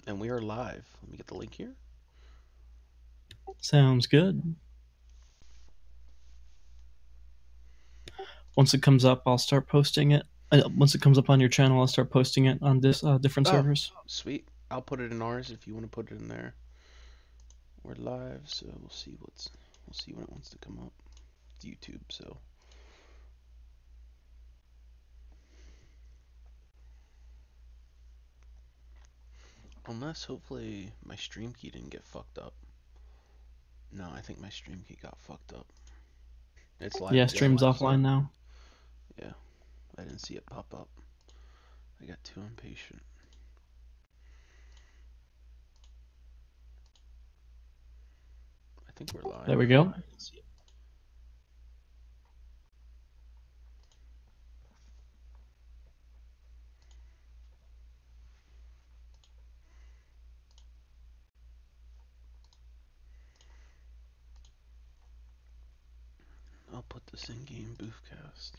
And we are live. Let me get the link here. Sounds good. Once it comes up, I'll start posting it. Once it comes up on your channel, I'll start posting it on this different Oh, servers. sweet. I'll put it in ours if you want to put it in there. We're live, so we'll see when it wants to come up. It's YouTube, so unless hopefully my stream key didn't get fucked up. No, I think my stream key got fucked up. It's live Yeah, again. stream's offline now. Yeah, I didn't see it pop up. I got too impatient. I think we're live. There we go. I'll put this in game Boofcast.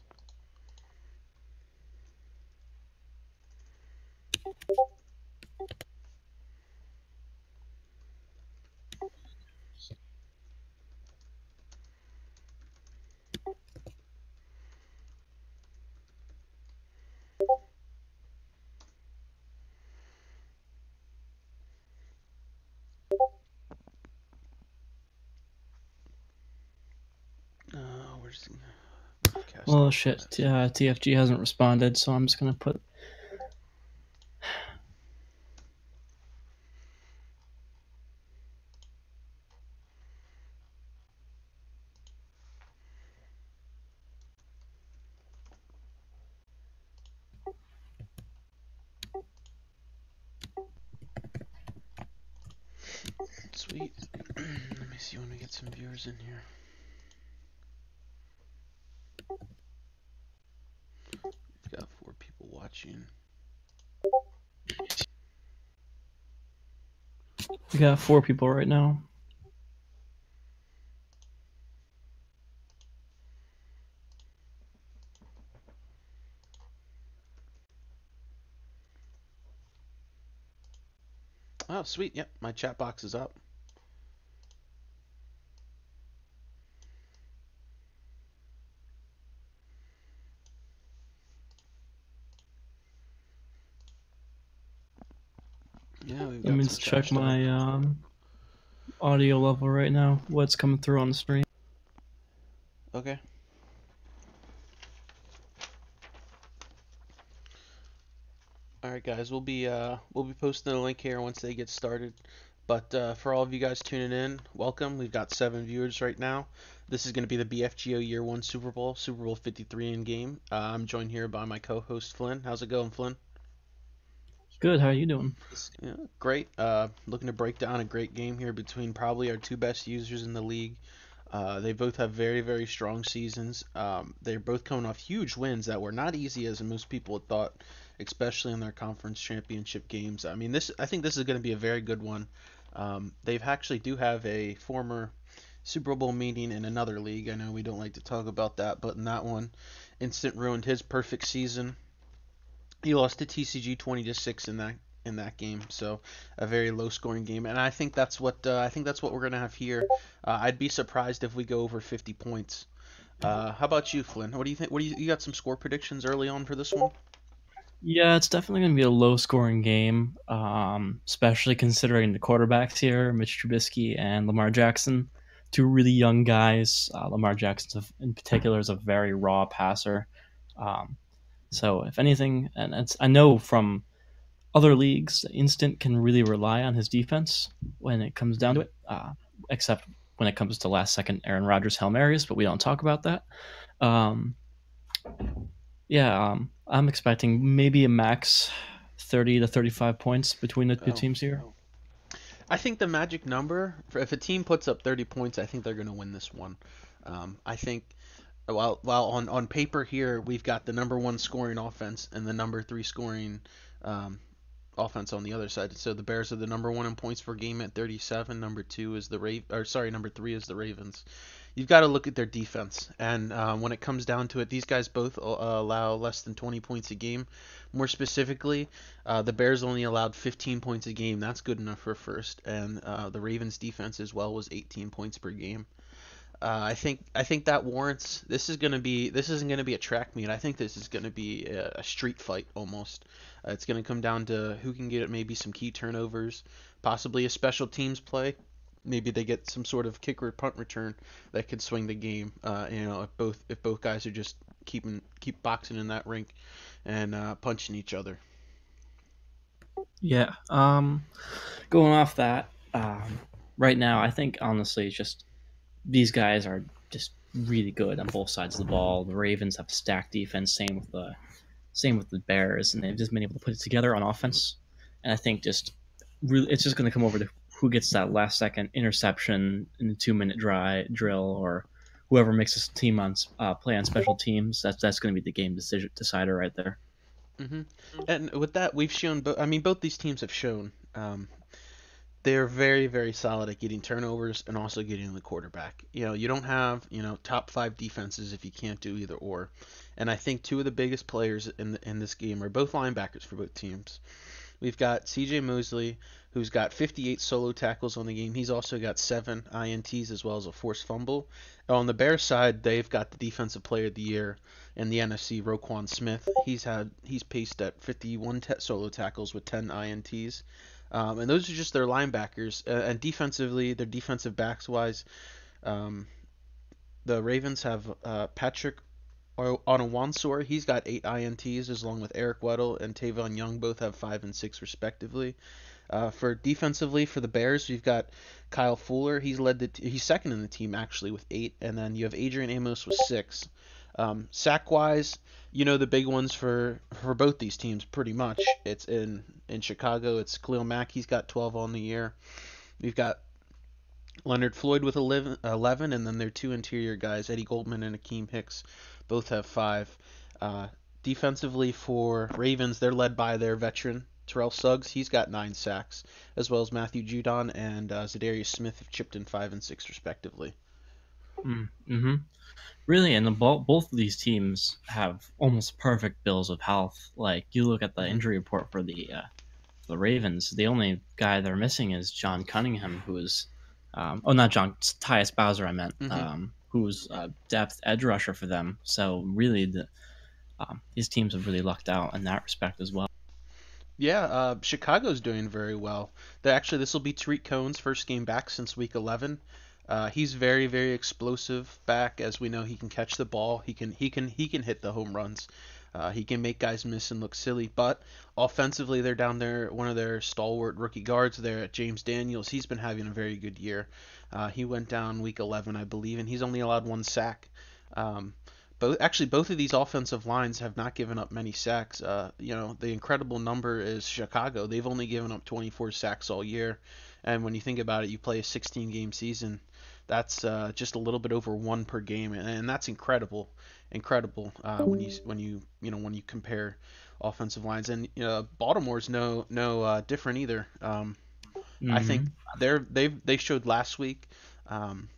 Where's the Boofcast Oh on shit, post? TFG hasn't responded, so I'm just gonna put. Sweet. Let me see when we get some viewers in here. We've got 4 people watching. We got 4 people right now. Oh, sweet. Yep, my chat box is up. Yeah, we've Let got me some just check chat going. my audio level right now. What's coming through on the stream? Okay. All right, guys. We'll be posting a link here once they get started. But for all of you guys tuning in, welcome. We've got 7 viewers right now. This is going to be the BFGO Year 1 Super Bowl, Super Bowl 53 in game. I'm joined here by my co-host Flynn. How's it going, Flynn? Good. How are you doing? Yeah, great. Looking to break down a great game here between probably our 2 best users in the league. They both have very, very strong seasons. They're both coming off huge wins that were not easy as most people had thought, especially in their conference championship games. I mean, I think this is going to be a very good one. They actually do have a former Super Bowl meeting in another league. I know we don't like to talk about that, but in that one, Instant ruined his perfect season. He lost to TCG 20-6 in that game, so a very low scoring game. And I think that's what we're gonna have here. I'd be surprised if we go over 50 points. How about you, Flynn? What do you think? You got some score predictions early on for this one? Yeah, it's definitely going to be a low scoring game, especially considering the quarterbacks here, Mitch Trubisky and Lamar Jackson. 2 really young guys. Lamar Jackson, in particular, is a very raw passer. Um, so, if anything, and I know from other leagues, Instant can really rely on his defense when it comes down to Mm-hmm. it, except when it comes to last second Aaron Rodgers Hail Marys, but we don't talk about that. Um, yeah, I'm expecting maybe a max 30 to 35 points between the 2 Oh, teams here. I think the magic number for if a team puts up 30 points, I think they're gonna win this one. I think while on paper here we've got the number 1 scoring offense and the number 3 scoring um, offense on the other side. So the Bears are the number one in points per game at 37. Number two is the number three is the Ravens. You've got to look at their defense, and when it comes down to it, these guys both allow less than 20 points a game. More specifically, the Bears only allowed 15 points a game. That's good enough for first, and the Ravens defense as well was 18 points per game. I think that warrants. This isn't gonna be a track meet. I think this is gonna be a street fight almost. It's gonna come down to who can get maybe some key turnovers, possibly a special teams play. Maybe they get some sort of kick or punt return that could swing the game. If both guys are just keep boxing in that rink and punching each other. Yeah. Going off that, right now, I think honestly, it's just these guys are just really good on both sides of the ball. The Ravens have a stacked defense. Same with the Bears, and they've just been able to put it together on offense. And I think just really, it's just going to come over to who gets that last second interception in the 2 minute drill, or whoever makes a team on play on special teams. That's going to be the game decider right there. hmm And with that, we've shown. I mean, both these teams have shown they're very, very solid at getting turnovers and also getting the quarterback. You don't have top five defenses if you can't do either or. And I think two of the biggest players in this game are both linebackers for both teams. We've got C.J. Mosley, who's got 58 solo tackles on the game. He's also got 7 INTs as well as a forced fumble. On the Bears side, they've got the Defensive Player of the Year in the NFC, Roquan Smith. He's paced at 51 solo tackles with 10 INTs. And those are just their linebackers. And defensively, their defensive backs wise, um, the Ravens have Patrick Onawansor. He's got 8 INTs, along with Eric Weddle and Tavon Young. Both have 5 and 6 respectively. For defensively for the Bears, we've got Kyle Fuller. He's second in the team actually with 8, and then you have Adrian Amos with 6. Sack wise, the big ones for both these teams pretty much. It's in Chicago. It's Khalil Mack. He's got 12 on the year. We've got Leonard Floyd with 11, and then their two interior guys, Eddie Goldman and Akeem Hicks, both have 5. Uh, Defensively for Ravens, they're led by their veteran Terrell Suggs. He's got 9 sacks, as well as Matthew Judon and Zadarius Smith have chipped in 5 and 6 respectively. Mm-hmm. Really, and both of these teams have almost perfect bills of health. Like you look at the hmm injury report for the Ravens, the only guy they're missing is John Cunningham, who's not John Tyus Bowser, I meant, hmm who's a depth edge rusher for them. So really, these teams have really lucked out in that respect as well. Yeah, Chicago's doing very well. This will be Tariq Cohen's first game back since week 11. He's very, very explosive back. As we know, he can catch the ball. He can hit the home runs. He can make guys miss and look silly. But offensively, they're down there. One of their stalwart rookie guards there, James Daniels. He's been having a very good year. He went down week 11, I believe, and he's only allowed 1 sack. Um, both of these offensive lines have not given up many sacks. The incredible number is Chicago. They've only given up 24 sacks all year. And when you think about it, you play a 16-game season. That's just a little bit over one per game, and that's incredible when you compare offensive lines. And Baltimore's no different either. I think Hmm. they showed last week. Um,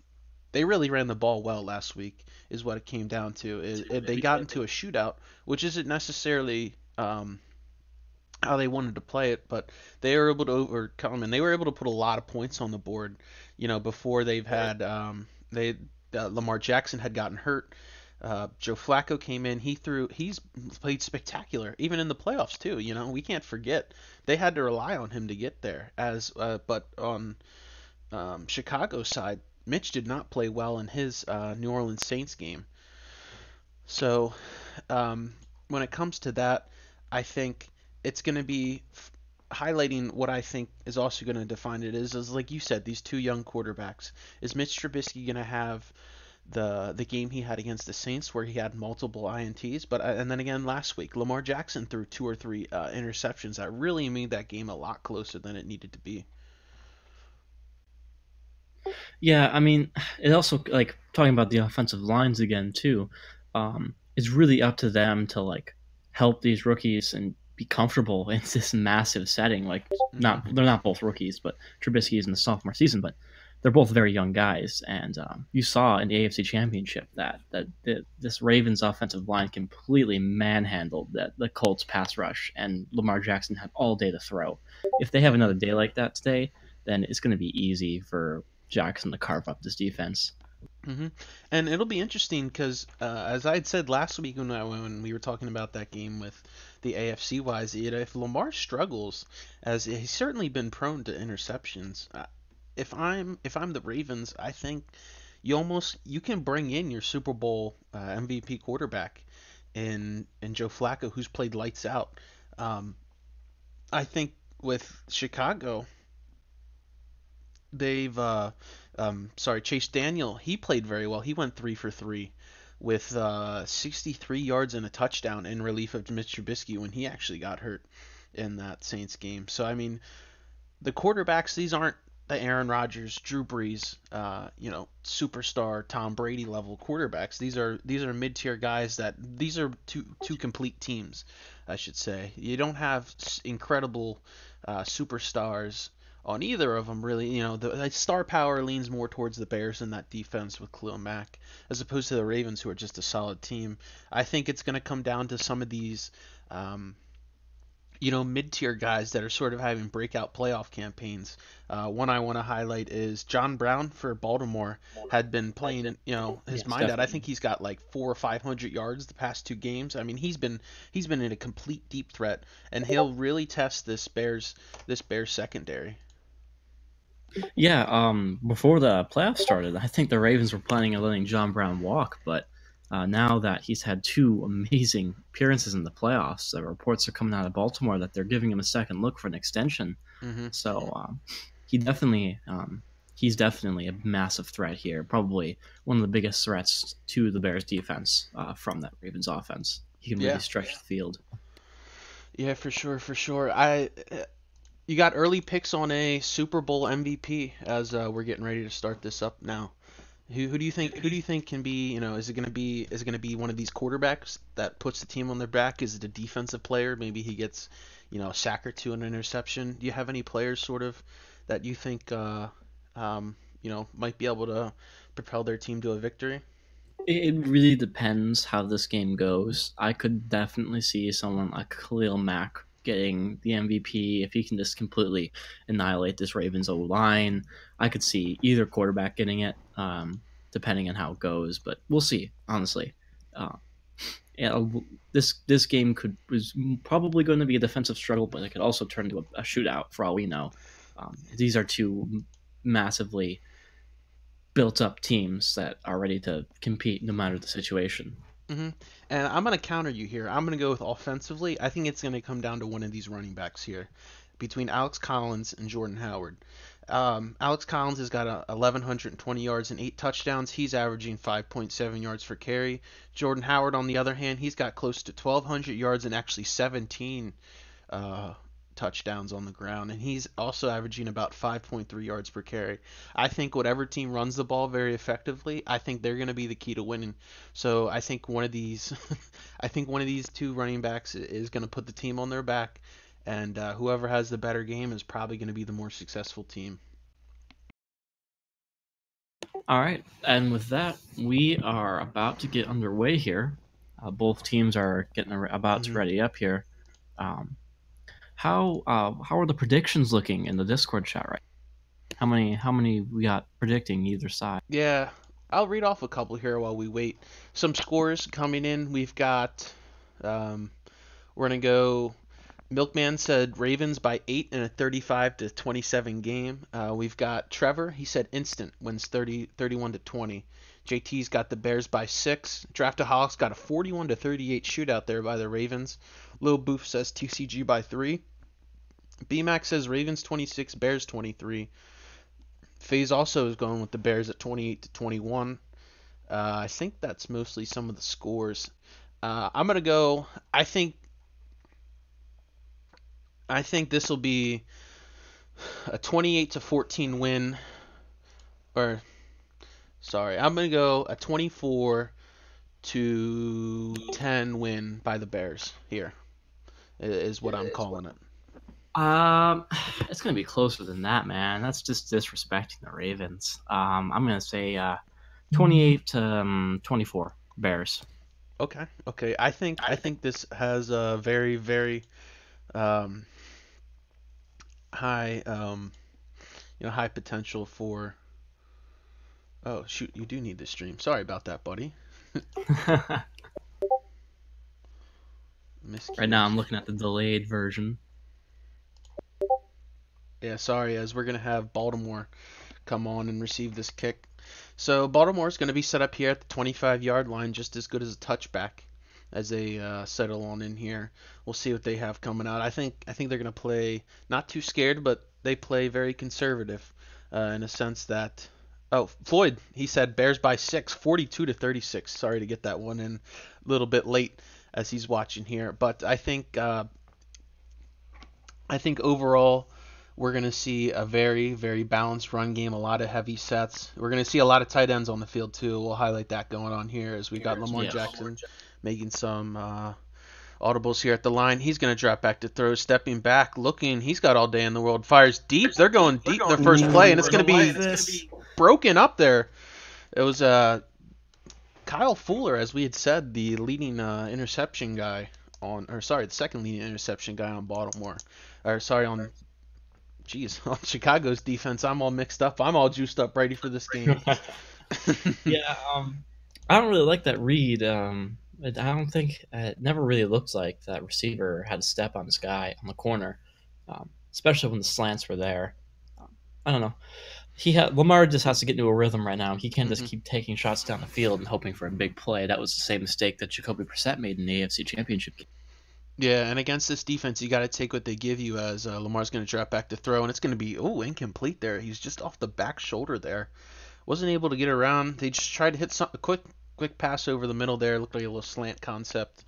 they really ran the ball well last week, is what it came down to. They got into a shootout, which isn't necessarily how they wanted to play it, but they were able to overcome, and they were able to put a lot of points on the board. Before they've had Lamar Jackson had gotten hurt. Joe Flacco came in. He's played spectacular, even in the playoffs too. We can't forget they had to rely on him to get there. But on Chicago's side, Mitch did not play well in his New Orleans Saints game. So when it comes to that, I think it's going to be highlighting what I think is also going to define it is like you said, these two young quarterbacks. Is Mitch Trubisky going to have the game he had against the Saints where he had multiple INTs? But and then again last week, Lamar Jackson threw 2 or 3 interceptions that really made that game a lot closer than it needed to be. Yeah, I mean, it also like talking about the offensive lines again too. It's really up to them to like help these rookies and be comfortable in this massive setting. Like, not Mm-hmm. they're not both rookies, but Trubisky is in the sophomore season, but they're both very young guys. And you saw in the AFC Championship that this Ravens offensive line completely manhandled the Colts pass rush, and Lamar Jackson had all day to throw. If they have another day like that today, then it's going to be easy for Jackson to carve up this defense. Hmm. And it'll be interesting because, as I had said last week when we were talking about that game with the AFC wise, if Lamar struggles, as he's certainly been prone to interceptions, if I'm the Ravens, I think you can bring in your Super Bowl MVP quarterback in Joe Flacco, who's played lights out. Um, I think with Chicago, they've sorry, Chase Daniel, he played very well. He went 3 for 3 with 63 yards and a touchdown in relief of Mitch Trubisky when he actually got hurt in that Saints game. So I mean, the quarterbacks, these aren't the Aaron Rodgers, Drew Brees, superstar Tom Brady level quarterbacks. These are mid-tier guys that these are two complete teams, I should say. You don't have incredible superstars on either of them really. The star power leans more towards the Bears in that defense with Khalil Mack, as opposed to the Ravens, who are just a solid team. I think it's going to come down to some of these. Um, Mid-tier guys that are sort of having breakout playoff campaigns. One I want to highlight is John Brown for Baltimore had been playing, his Yes, mind out. I definitely. think he's got like 400 or 500 yards the past 2 games. I mean, he's been in a complete deep threat, and he'll really test this Bears secondary. Yeah, before the playoffs started, I think the Ravens were planning on letting John Brown walk, but now that he's had two amazing appearances in the playoffs, the reports are coming out of Baltimore that they're giving him a second look for an extension. Hmm. So he definitely, he's definitely a massive threat here. Probably one of the biggest threats to the Bears defense from that Ravens offense. He can really Yeah, stretch the field. yeah, for sure, for sure. You got early picks on a Super Bowl MVP as we're getting ready to start this up now. Who do you think can be, is it gonna be one of these quarterbacks that puts the team on their back? Is it a defensive player? Maybe he gets, a sack or two and an interception. Do you have any players sort of that you think might be able to propel their team to a victory? It really depends how this game goes. I could definitely see someone like Khalil Mack getting the MVP if he can just completely annihilate this Ravens O line. I could see either quarterback getting it, depending on how it goes. But we'll see. Honestly, uh, yeah, this game was probably going to be a defensive struggle, but it could also turn into a shootout for all we know. These are two massively built up teams that are ready to compete no matter the situation. Hmm. And I'm gonna counter you here. I'm gonna go with offensively. I think it's gonna come down to one of these running backs here, between Alex Collins and Jordan Howard. Alex Collins has got 1,120 yards and 8 touchdowns. He's averaging 5.7 yards per carry. Jordan Howard, on the other hand, he's got close to 1,200 yards and actually 17 uh, touchdowns on the ground, and he's also averaging about 5.3 yards per carry. I think whatever team runs the ball very effectively, I think they're going to be the key to winning. So I think one of these, I think one of these two running backs is going to put the team on their back, and whoever has the better game is probably going to be the more successful team. All right, and with that, we are about to get underway here. Both teams are getting about to Hmm. ready up here. Um, how are the predictions looking in the Discord chat right? How many we got predicting either side? Yeah, I'll read off a couple here while we wait. Some scores coming in. We've got, um, we're gonna go. Milkman said Ravens by 8 in a 35 to 27 game. We've got Trevor. He said instant wins 31 to 20. JT's got the Bears by 6. Draftaholics got a 41 to 38 shootout there by the Ravens. Lil Boof says TCG by 3. BMAX says Ravens 26, Bears 23. FaZe also is going with the Bears at 28 to 21. I think that's mostly some of the scores. I'm gonna go. I think this will be a 28 to 14 win, or sorry, I'm gonna go a 24 to 10 win by the Bears here. is what I'm calling it. Um, it's gonna be closer than that, man. That's just disrespecting the Ravens. I'm gonna say 28 to 24 Bears. Okay, okay. I think this has a very, very um, high high potential for. Oh shoot, you do need this stream. Sorry about that, buddy. Right Miscue. now, I'm looking at the delayed version. Yeah, sorry, as we're gonna have Baltimore come on and receive this kick. So Baltimore's gonna be set up here at the 25-yard line, just as good as a touchback as they settle on in here. We'll see what they have coming out. I think they're gonna play not too scared, but they play very conservative in a sense that. Oh, Floyd, he said Bears by 6, 42 to 36. Sorry to get that one in a little bit late as he's watching here, but I think overall we're going to see a very, very balanced run game, a lot of heavy sets. We're going to see a lot of tight ends on the field, too. We'll highlight that going on here as we got Lamar Jackson making some audibles here at the line. He's going to drop back to throw, stepping back, looking. He's got all day in the world. Fires deep. They're going deep their first play, and it's going to be broken up there. It was Kyle Fuller, as we had said, the leading interception guy the second leading interception guy on Baltimore. On Chicago's defense. I'm all mixed up. I'm all juiced up, ready for this game. Yeah, I don't really like that read. I don't think it never really looked like that receiver had a step on this guy on the corner, especially when the slants were there. I don't know. Lamar just has to get into a rhythm right now. He can't just keep taking shots down the field and hoping for a big play. That was the same mistake that Jacoby Brissett made in the AFC Championship game. Yeah, and against this defense, you got to take what they give you as Lamar's going to drop back to throw, and it's going to be, incomplete there. He's just off the back shoulder there. Wasn't able to get around. They just tried to hit a quick pass over the middle there. Looked like a little slant concept,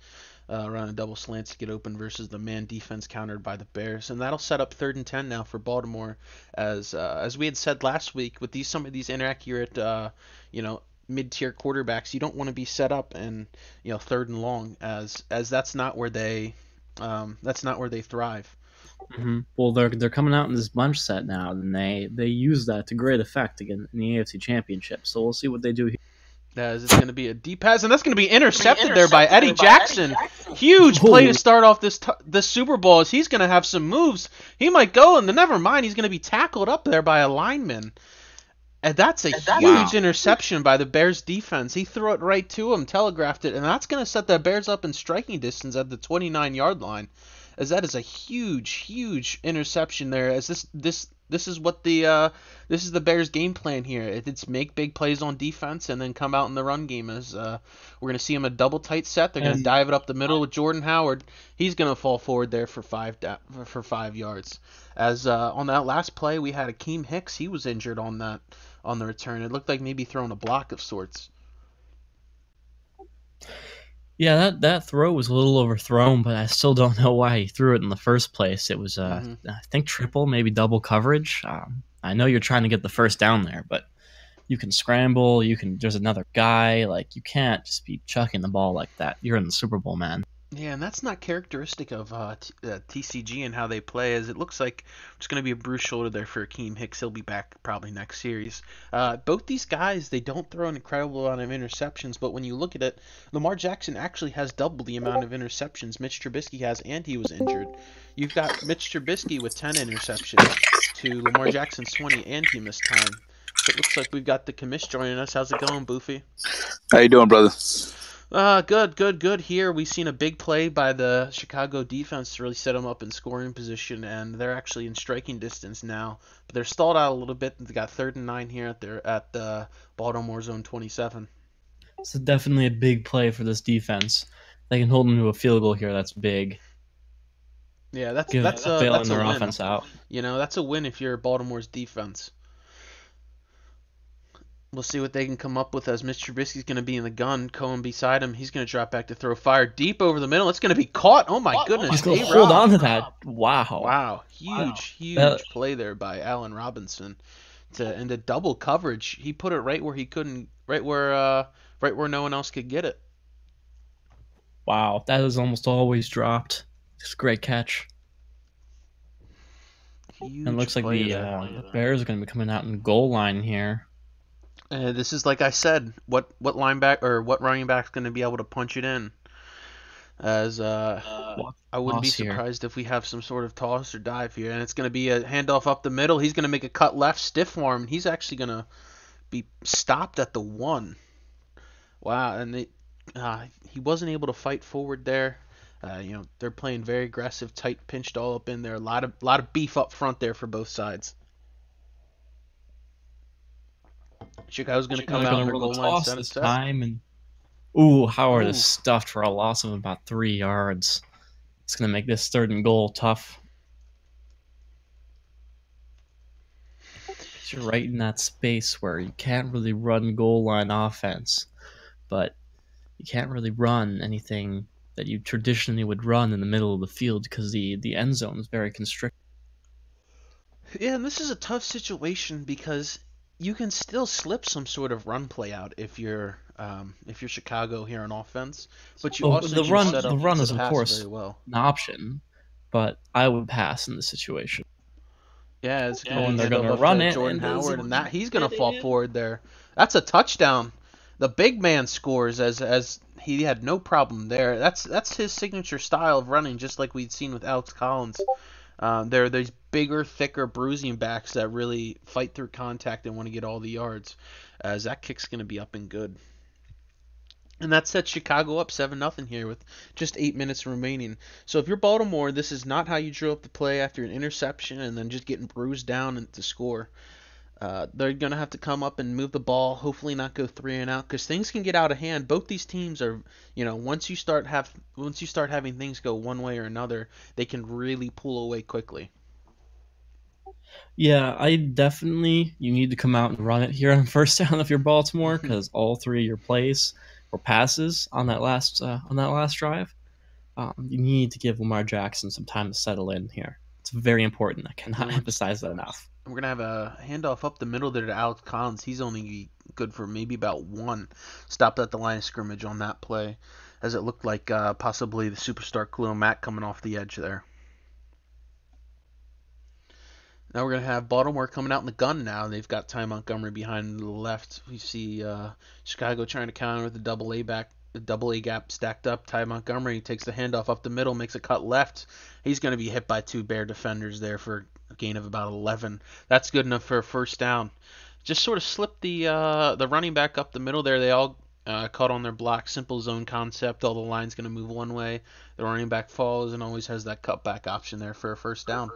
around a double slants to get open versus the man defense countered by the Bears. And that'll set up 3rd and 10 now for Baltimore. As we had said last week, with some of these inaccurate, mid-tier quarterbacks, you don't want to be set up and 3rd and long, as that's not where they thrive. Mm-hmm. Well, they're coming out in this bunch set now, and they use that to great effect again in the AFC Championship. So we'll see what they do here. As it's going to be a deep pass, and that's going to be intercepted there by Eddie Jackson. Huge play to start off this Super Bowl, as he's going to have some moves. He might go, and never mind, he's going to be tackled up there by a lineman. And that's a huge interception by the Bears defense. He threw it right to him, telegraphed it, and that's going to set the Bears up in striking distance at the 29-yard line. As that is a huge, huge interception there. As this is what this is the Bears' game plan here. It's make big plays on defense and then come out in the run game. As we're going to see him a double tight set. They're going to dive it up the middle with Jordan Howard. He's going to fall forward there for 5 yards. As on that last play, we had Akeem Hicks. He was injured on the return. It looked like maybe throwing a block of sorts. Yeah, that throw was a little overthrown, but I still don't know why he threw it in the first place. It was, I think, triple, maybe double coverage. I know you're trying to get the first down there, but you can scramble. There's another guy. Like, you can't just be chucking the ball like that. You're in the Super Bowl, man. Yeah, and that's not characteristic of TCG and how they play, as it looks like it's going to be a bruised shoulder there for Akeem Hicks. He'll be back probably next series. Both these guys, they don't throw an incredible amount of interceptions, but when you look at it, Lamar Jackson actually has double the amount of interceptions Mitch Trubisky has, and he was injured. You've got Mitch Trubisky with 10 interceptions to Lamar Jackson's 20, and he missed time. So it looks like we've got the commish joining us. How's it going, Boofy? How you doing, brother? Good here. We've seen a big play by the Chicago defense to really set them up in scoring position, and they're actually in striking distance now. But they're stalled out a little bit. They got 3rd and 9 here at the Baltimore zone 27. It's definitely a big play for this defense. They can hold them to a field goal here. That's big. Yeah, that's bailing their win. offense out. That's a win if you're Baltimore's defense. We'll see what they can come up with, as Mitch Trubisky's going to be in the gun. Cohen beside him. He's going to drop back to throw. Fire deep over the middle. It's going to be caught. Oh, my goodness. He's going to hold on to that. Wow. Wow. Huge play there by Allen Robinson into double coverage. He put it right where he couldn't, right where no one else could get it. Wow. That is almost always dropped. It's a great catch. And it Huge looks like play there. the Bears are going to be coming out in goal line here. This is like I said, what linebacker or what running back's going to be able to punch it in? As I wouldn't be Loss here. surprised if we have some sort of toss or dive here, and it's going to be a handoff up the middle. He's going to make a cut left, stiff arm, and he's actually going to be stopped at the 1. Wow, and he wasn't able to fight forward there. They're playing very aggressive, tight, pinched all up in there. A lot of beef up front there for both sides. Chicago's going to come They're out going in to their roll goal the line toss set. this time, and Howard is Ooh. stuffed for a loss of about 3 yards. It's going to make this 3rd and goal tough. You're right in that space where you can't really run goal line offense, but you can't really run anything that you traditionally would run in the middle of the field because the end zone is very constricted. Yeah, and this is a tough situation because you can still slip some sort of run play out if you're Chicago here on offense, but you also The can set up run the is of pass course very well. an option, but I would pass in this situation. Yeah, it's going to be They're going handoff to up run to it, Jordan and does Howard, he and that he's going to get fall it? forward there. That's a touchdown. The big man scores as he had no problem there. That's his signature style of running, just like we'd seen with Alex Collins. There are these bigger, thicker, bruising backs that really fight through contact and want to get all the yards. As that kick's going to be up and good. And that sets Chicago up 7-0 here with just 8 minutes remaining. So if you're Baltimore, this is not how you drew up the play after an interception and then just getting bruised down and to score. They're going to have to come up and move the ball, hopefully not go 3 and out, because things can get out of hand. Both these teams are, once you start having things go one way or another, they can really pull away quickly. Yeah, you need to come out and run it here on 1st down if you're Baltimore, because all 3 of your plays were passes on that last drive. You need to give Lamar Jackson some time to settle in here. It's very important. I cannot emphasize that enough. We're going to have a handoff up the middle there to Alex Collins. He's only good for maybe about 1. Stopped at the line of scrimmage on that play, as it looked like possibly the superstar Khalil Mack coming off the edge there. Now we're going to have Baltimore coming out in the gun now. They've got Ty Montgomery behind the left. We see Chicago trying to counter with the double A gap stacked up. Ty Montgomery takes the handoff up the middle, makes a cut left. He's going to be hit by 2 Bear defenders there for a gain of about 11. That's good enough for a 1st down. Just sort of slipped the running back up the middle there. They all caught on their block. Simple zone concept. All the line's going to move one way. The running back falls and always has that cutback option there for a 1st down.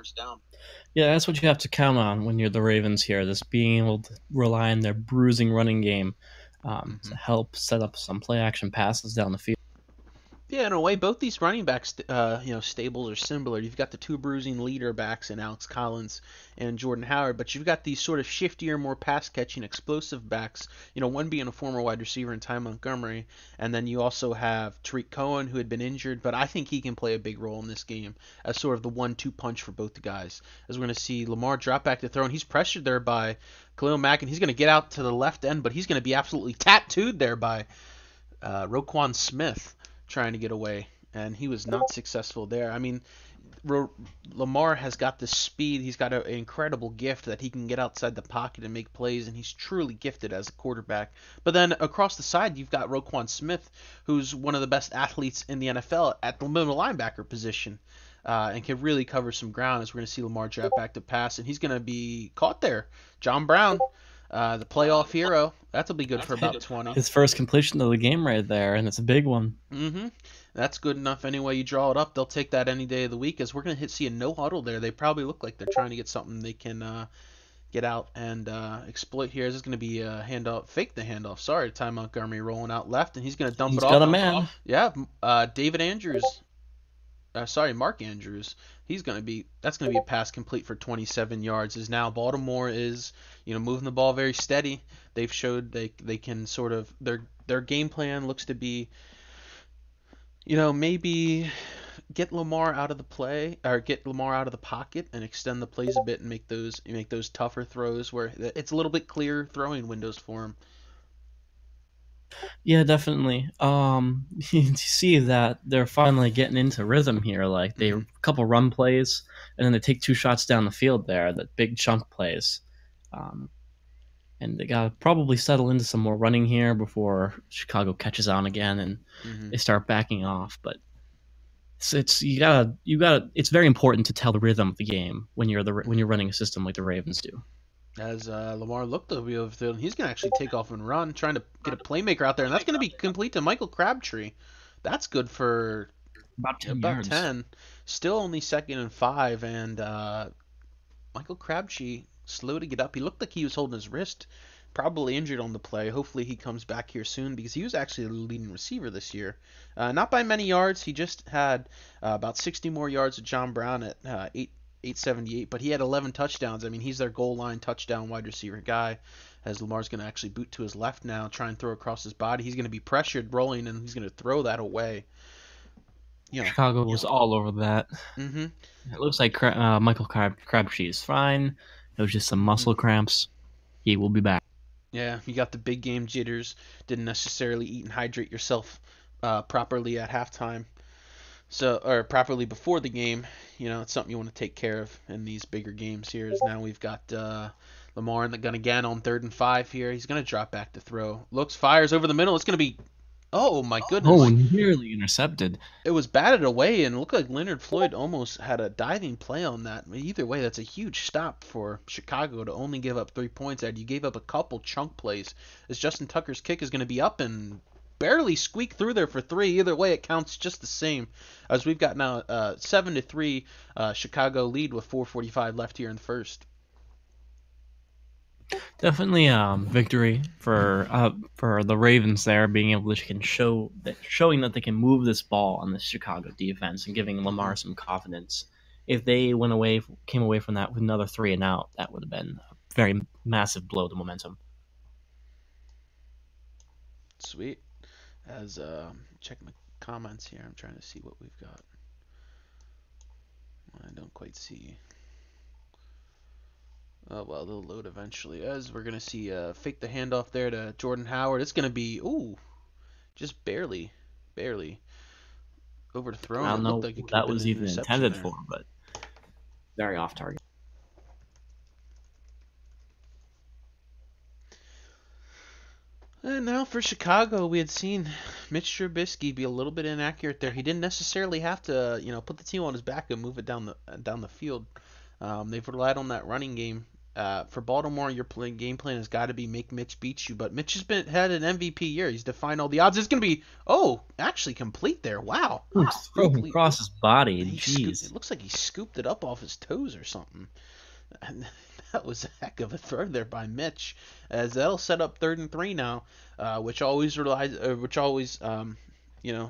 Yeah, that's what you have to count on when you're the Ravens here. This being able to rely on their bruising running game to help set up some play action passes down the field. Yeah, in a way, both these running backs, stables are similar. You've got the 2 bruising leader backs in Alex Collins and Jordan Howard, but you've got these sort of shiftier, more pass-catching, explosive backs. One being a former wide receiver in Ty Montgomery, and then you also have Tariq Cohen, who had been injured, but I think he can play a big role in this game as sort of the 1-2 punch for both the guys. As we're going to see Lamar drop back to throw, and he's pressured there by Khalil Mack, and he's going to get out to the left end, but he's going to be absolutely tattooed there by Roquan Smith, trying to get away, and he was not successful there. I mean, Lamar has got the speed. He's got an incredible gift that he can get outside the pocket and make plays, and he's truly gifted as a quarterback. But then across the side, you've got Roquan Smith, who's one of the best athletes in the NFL at the middle linebacker position, and can really cover some ground, as we're going to see Lamar drop back to pass, and he's going to be caught there. John Brown, the playoff hero. That'll be good for about 20. His first completion of the game right there, and it's a big one. That's good enough any way you draw it up. They'll take that any day of the week, as we're going to see a no huddle there. They probably look like they're trying to get something they can get out and exploit here. This is going to be a handoff, fake the handoff. Sorry, Ty Montgomery rolling out left, and he's going to dump it off. He's got a man. Yeah, David Andrews. Mark Andrews. That's going to be a pass complete for 27 yards. As now Baltimore is, moving the ball very steady. They've showed they can sort of their game plan looks to be, maybe get Lamar out of the play or get Lamar out of the pocket and extend the plays a bit and make those tougher throws where it's a little bit clearer throwing windows for him. Yeah, definitely. You see that they're finally getting into rhythm here. Like they a Hmm. couple run plays, and then they take two shots down the field there. That big chunk plays, um, and they got to probably settle into some more running here before Chicago catches on again and Hmm. they start backing off. But it's you gotta. It's very important to tell the rhythm of the game when Hmm. you're running a system like the Ravens do. As Lamar looked over the field, he's going to actually take off and run, trying to get a playmaker out there, and that's going to be complete to Michael Crabtree. That's good for About 10 about yards. 10. Still only second and 5, and Michael Crabtree slow to get up. He looked like he was holding his wrist, probably injured on the play. Hopefully he comes back here soon because he was actually the leading receiver this year. Not by many yards. He just had about 60 more yards of John Brown at 878, but he had 11 touchdowns. I mean, he's their goal line touchdown wide receiver guy. As Lamar's going to actually boot to his left now, try and throw across his body. He's going to be pressured, rolling, and he's going to throw that away. You know. Chicago was all over that. Mhm. It looks like Michael Crabtree is fine. It was just some Mhm. muscle cramps. He will be back. Yeah, you got the big game jitters. Didn't necessarily eat and hydrate yourself properly at halftime, so or properly before the game. You know, it's something you want to take care of in these bigger games. Here is now we've got Lamar in the gun again on 3rd and 5 here. He's gonna drop back to throw. Looks fires over the middle. It's gonna be, oh my Oh, goodness. nearly intercepted. It was batted away and it looked like Leonard Floyd almost had a diving play on that. Either way, that's a huge stop for Chicago to only give up 3 points. And you gave up a couple chunk plays, as Justin Tucker's kick is going to be up and barely squeak through there for 3. Either way, it counts just the same. As we've got now 7-3 Chicago lead with 4:45 left here in the first. Definitely victory for the Ravens there, being able to showing that they can move this ball on this Chicago defense and giving Hmm. Lamar some confidence. If they came away from that with another 3-and-out, that would have been a very massive blow to momentum. Sweet. As checking the comments here, I'm trying to see what we've got. I don't quite see. Oh well, they'll load eventually. As we're gonna see, fake the handoff there to Jordan Howard. It's gonna be just barely, barely I overthrown. don't It looked know like it what could have that been was an even interception intended there. for, but very off target. And now for Chicago, we had seen Mitch Trubisky be a little bit inaccurate there. He didn't necessarily have to, put the team on his back and move it down the field. They've relied on that running game. For Baltimore, your game plan has got to be make Mitch beat you. But Mitch has had an MVP year. He's defined all the odds. It's going to be actually complete there. Wow, Ooh, thrown complete. across his body. He scooped. It Jeez. looks like he scooped it up off his toes or something. And that was a heck of a throw there by Mitch, as that'll set up 3rd and 3 now, which always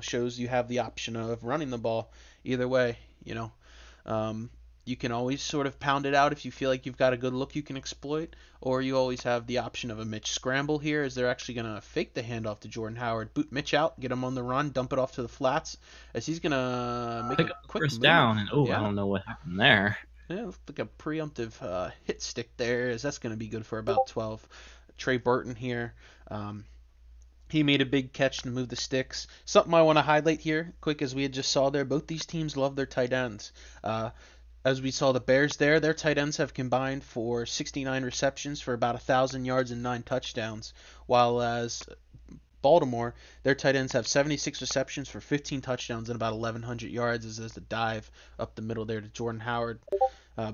shows you have the option of running the ball. Either way, um, you can always sort of pound it out if you feel like you've got a good look you can exploit, or you always have the option of a Mitch scramble here, as they're actually going to fake the handoff to Jordan Howard, boot Mitch out, get him on the run, dump it off to the flats, as he's going to make Pick a up the quick first move. down, and I Yeah. don't know what happened there. Yeah, looks like a preemptive hit stick there, as that's going to be good for about 12. Trey Burton here. Um, he made a big catch to move the sticks. Something I want to highlight here, quick as we had just saw there, both these teams love their tight ends. As we saw the Bears there, their tight ends have combined for 69 receptions for about 1,000 yards and 9 touchdowns, while as Baltimore, their tight ends have 76 receptions for 15 touchdowns and about 1,100 yards as there's a dive up the middle there to Jordan Howard.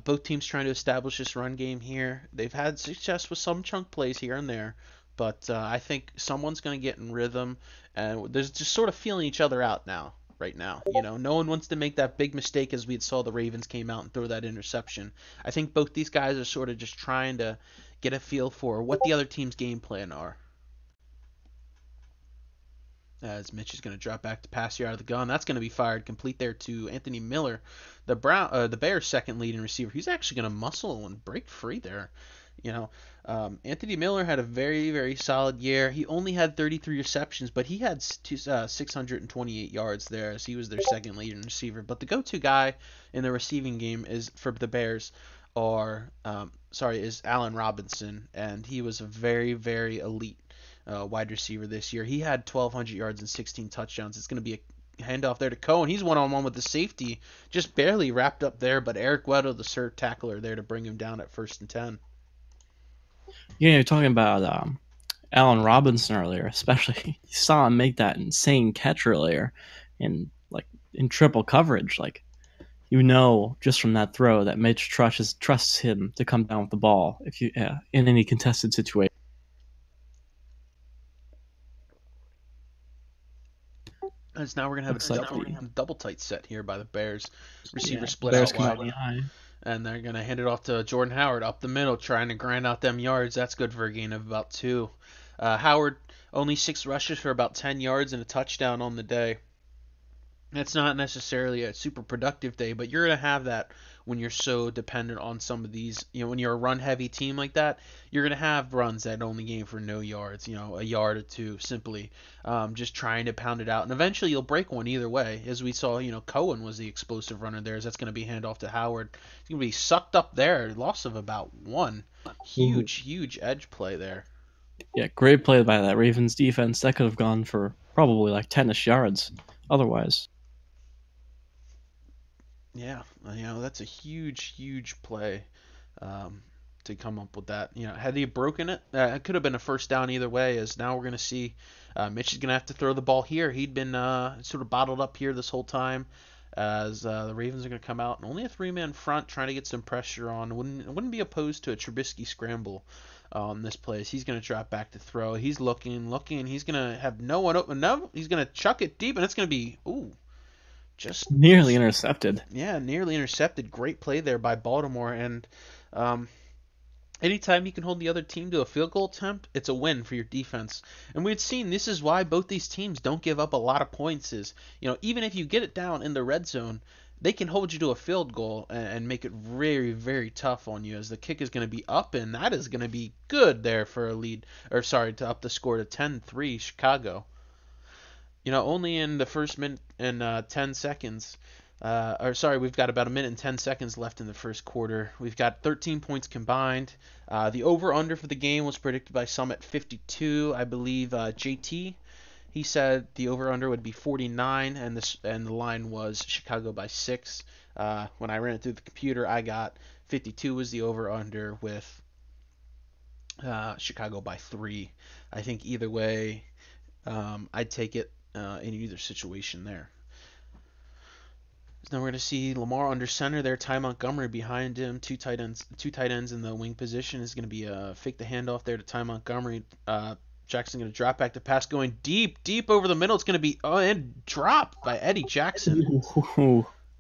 Both teams trying to establish this run game here. They've had success with some chunk plays here and there, but I think someone's going to get in rhythm, and there's just sort of feeling each other out now. Right now, no one wants to make that big mistake as we had saw the Ravens came out and throw that interception. I think both these guys are sort of just trying to get a feel for what the other team's game plan are. As Mitch is going to drop back to pass here out of the gun. That's going to be fired complete there to Anthony Miller, the Bears' second leading receiver. He's actually going to muscle and break free there. Anthony Miller had a very, very solid year. He only had 33 receptions, but he had 628 yards there, as he was their second leading receiver. But the go-to guy in the receiving game is for the Bears, is Allen Robinson, and he was a very, very elite wide receiver this year. He had 1,200 yards and 16 touchdowns. It's going to be a handoff there to Cohen. He's one-on-one with the safety, just barely wrapped up there, but Eric Weddle, the cert tackler, there to bring him down at 1st and 10. Yeah, you're talking about Allen Robinson earlier, especially. You saw him make that insane catch earlier in triple coverage. Like, just from that throw that Mitch trusts him to come down with the ball in any contested situation. As now we're gonna have a double tight set here by the Bears. Receiver split Bears out wide, and they're gonna hand it off to Jordan Howard up the middle, trying to grind out them yards. That's good for a gain of about 2. Howard only 6 rushes for about 10 yards and a touchdown on the day. It's not necessarily a super productive day, but you're going to have that when you're so dependent on some of these. When you're a run-heavy team like that, you're going to have runs that only gain for no yards, a yard or 2, simply just trying to pound it out. And eventually you'll break one either way. As we saw, Cohen was the explosive runner there. That's going to be handoff to Howard. He's going to be sucked up there. Loss of about 1. Huge edge play there. Yeah, great play by that Ravens defense. That could have gone for probably like 10-ish yards otherwise. Yeah, that's a huge play to come up with that. Had he broken it, it could have been a first down either way, as now we're going to see Mitch is going to have to throw the ball here. He'd been sort of bottled up here this whole time, as the Ravens are going to come out and only a 3-man front trying to get some pressure on. Wouldn't be opposed to a Trubisky scramble on this play. He's going to drop back to throw. He's looking. He's going to have no one open. No, he's going to chuck it deep, and it's going to be, just nearly intercepted. Yeah, nearly intercepted. Great play there by Baltimore. And anytime you can hold the other team to a field goal attempt, it's a win for your defense. And we've seen this is why both these teams don't give up a lot of points. Even if you get it down in the red zone, they can hold you to a field goal and make it very, very tough on you, as the kick is going to be up, and that is going to be good there for a lead, to up the score to 10-3 Chicago. Only in the first minute and 10 seconds, we've got about a minute and 10 seconds left in the first quarter. We've got 13 points combined. The over-under for the game was predicted by some at 52. I believe JT, he said the over-under would be 49, and the line was Chicago by 6. When I ran it through the computer, I got 52 was the over-under with Chicago by 3. I think either way, I'd take it. In either situation there. So now we're going to see Lamar under center there. Ty Montgomery behind him. Two tight ends in the wing position is going to be a fake the handoff there to Ty Montgomery. Jackson going to drop back to pass, going deep over the middle. It's going to be and dropped by Eddie Jackson.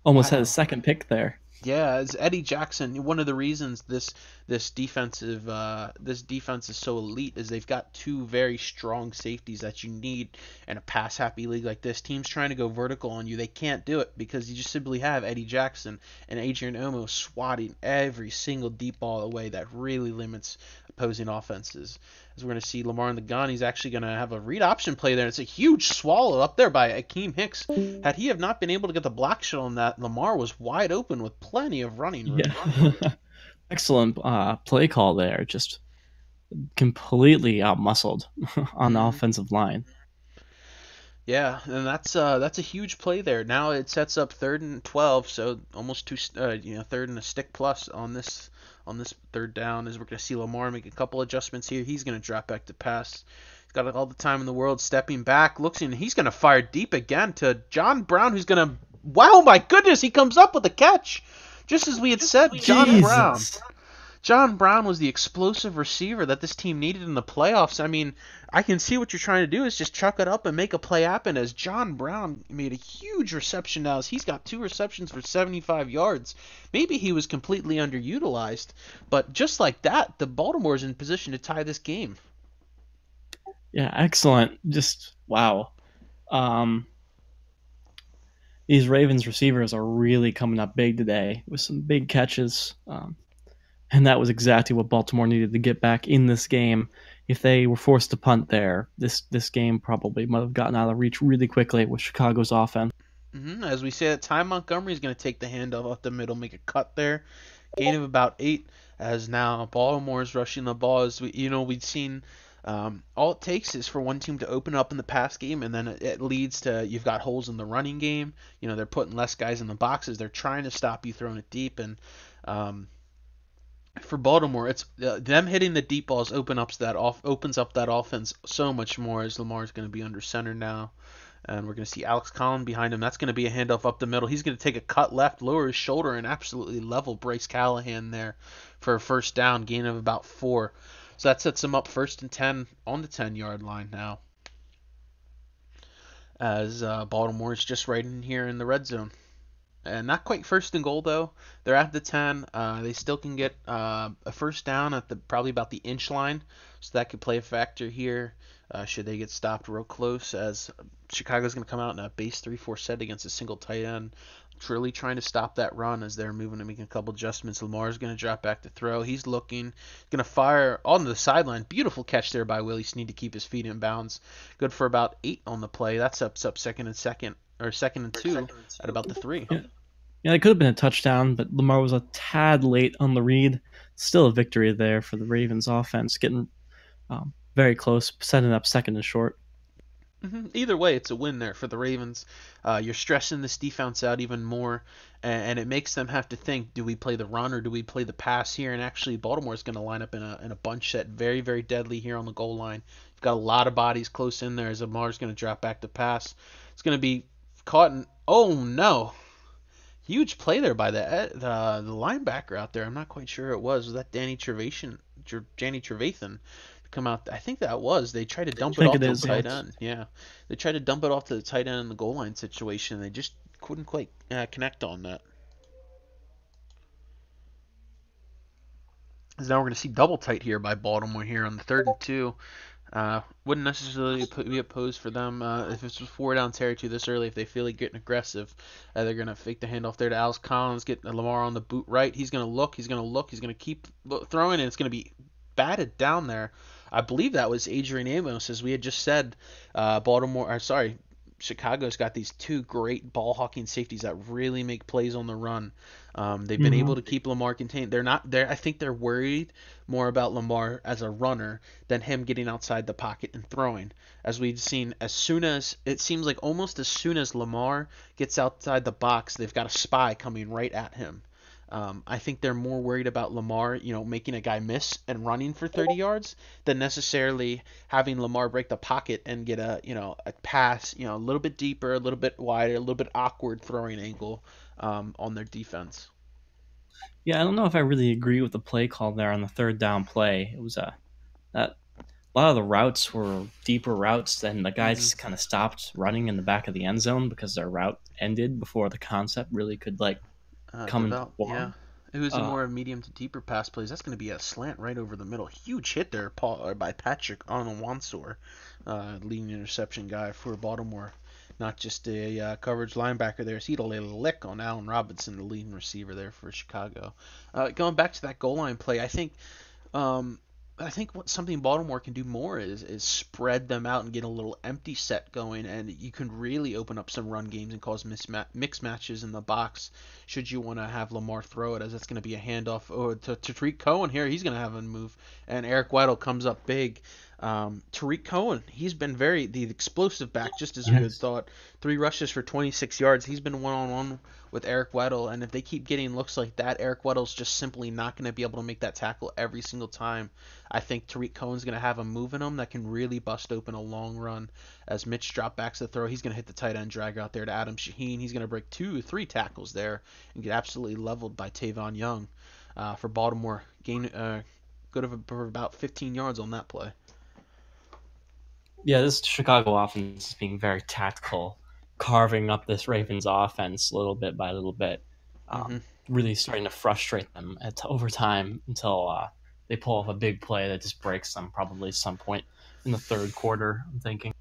Almost had a second pick there. Yeah, it's Eddie Jackson. One of the reasons this defense is so elite is they've got 2 very strong safeties that you need in a pass-happy league like this. Teams trying to go vertical on you, they can't do it because you just simply have Eddie Jackson and Adrian Omo swatting every single deep ball away. That really limits opposing offenses. As we're going to see Lamar in the gun, he's actually going to have a read option play there. It's a huge swallow up there by Akeem Hicks. Had he have not been able to get the block shot on that, Lamar was wide open with plenty of running room. Yeah. Excellent play call there. Just completely outmuscled on the offensive line. Yeah, and that's a huge play there. Now it sets up 3rd and 12, so almost 3rd and a stick plus on this 3rd down. As we're going to see Lamar make a couple adjustments here. He's going to drop back to pass. He's got all the time in the world, stepping back, and he's going to fire deep again to John Brown, who's going to, wow, my goodness, he comes up with a catch. Just as we had said, John Brown. John Brown was the explosive receiver that this team needed in the playoffs. I mean, I can see what you're trying to do is just chuck it up and make a play happen, as John Brown made a huge reception now. He's got 2 receptions for 75 yards. Maybe he was completely underutilized, but just like that, the Baltimore's in position to tie this game. Yeah, excellent. Just, wow. These Ravens receivers are really coming up big today with some big catches. And that was exactly what Baltimore needed to get back in this game. If they were forced to punt there, this game probably might have gotten out of reach really quickly with Chicago's offense. As we said, Ty Montgomery is going to take the handoff up the middle, make a cut there. Gain of about 8, as now Baltimore's rushing the ball. As we'd seen All it takes is for one team to open up in the pass game, and then it leads to you've got holes in the running game. They're putting less guys in the boxes. They're trying to stop you throwing it deep, and um, for Baltimore, it's them hitting the deep balls opens up that offense so much more as Lamar's going to be under center now. And we're going to see Alex Collins behind him. That's going to be a handoff up the middle. He's going to take a cut left, lower his shoulder, and absolutely level Bryce Callahan there for a first down, gain of about 4. So that sets him up 1st and 10 on the 10-yard line now. As Baltimore is just right in here in the red zone. And not quite 1st and goal though. They're at the 10. They still can get a first down at the probably about the inch line, so that could play a factor here. Should they get stopped real close, as Chicago's going to come out in a base 3-4 set against a single tight end, truly trying to stop that run as they're moving and making a couple adjustments. Lamar's going to drop back to throw. He's looking, going to fire on the sideline. Beautiful catch there by Willie Snead to keep his feet in bounds. Good for about 8 on the play. That's up 2nd and 2 at about the 3. Yeah, it could have been a touchdown, but Lamar was a tad late on the read. Still a victory there for the Ravens offense, getting very close, setting up 2nd and short. Either way, it's a win there for the Ravens. You're stressing this defense out even more, and it makes them have to think: do we play the run or do we play the pass here? And actually, Baltimore's going to line up in a bunch set, very, very deadly here on the goal line. You've got a lot of bodies close in there as Lamar's going to drop back to pass. It's going to be caught in. Oh no! Huge play there by the linebacker out there. I'm not quite sure who it was. Was that Danny Trevathan? Come out. I think that was. They tried to dump it off to the tight end. Yeah, they tried to dump it off to the tight end in the goal line situation. And they just couldn't quite connect on that. So now we're going to see double tight here by Baltimore here on the 3rd and 2. Wouldn't necessarily be opposed for them if it's 4 down territory this early. If they feel like getting aggressive, they're going to fake the handoff there to Alex Collins, get Lamar on the boot right. He's going to look, he's going to keep throwing, and it's going to be batted down there. I believe that was Adrian Amos, as we had just said. Chicago's got these 2 great ball hawking safeties that really make plays on the run. They've been able to keep Lamar contained. I think they're worried more about Lamar as a runner than him getting outside the pocket and throwing. As we've seen, it seems like almost as soon as Lamar gets outside the box, they've got a spy coming right at him. I think they're more worried about Lamar, making a guy miss and running for 30 yards than necessarily having Lamar break the pocket and get a pass, a little bit deeper, a little bit wider, a little bit awkward throwing angle on their defense. Yeah, I don't know if I really agree with the play call there on the 3rd down play. It was a lot of the routes were deeper routes, and the guys kind of stopped running in the back of the end zone because their route ended before the concept really could come and yeah. It was more medium to deeper pass plays. That's going to be a slant right over the middle. Huge hit there by Patrick Onwansor, leading interception guy for Baltimore. Not just a coverage linebacker there. He had a little lick on Allen Robinson, the leading receiver there for Chicago. Going back to that goal line play, I think something Baltimore can do more is spread them out and get a little empty set going, and you can really open up some run games and cause mix matches in the box should you want to have Lamar throw it, as that's going to be a handoff to Tariq Cohen here. He's going to have a move, and Eric Weddle comes up big. Tariq Cohen, he's been the explosive back, just as we had thought. 3 rushes for 26 yards. He's been one-on-one with Eric Weddle, and if they keep getting looks like that, Eric Weddle's just simply not going to be able to make that tackle every single time. I think Tariq Cohen's going to have a move in him that can really bust open a long run. As Mitch drop backs the throw, he's going to hit the tight end drag out there to Adam Shaheen. He's going to break 2 or 3 tackles there and get absolutely leveled by Tavon Young for Baltimore. Gain good for about 15 yards on that play. Yeah, this Chicago offense is being very tactical, carving up this Ravens offense little bit by little bit, really starting to frustrate them over time until they pull off a big play that just breaks them probably some point in the 3rd quarter, I'm thinking.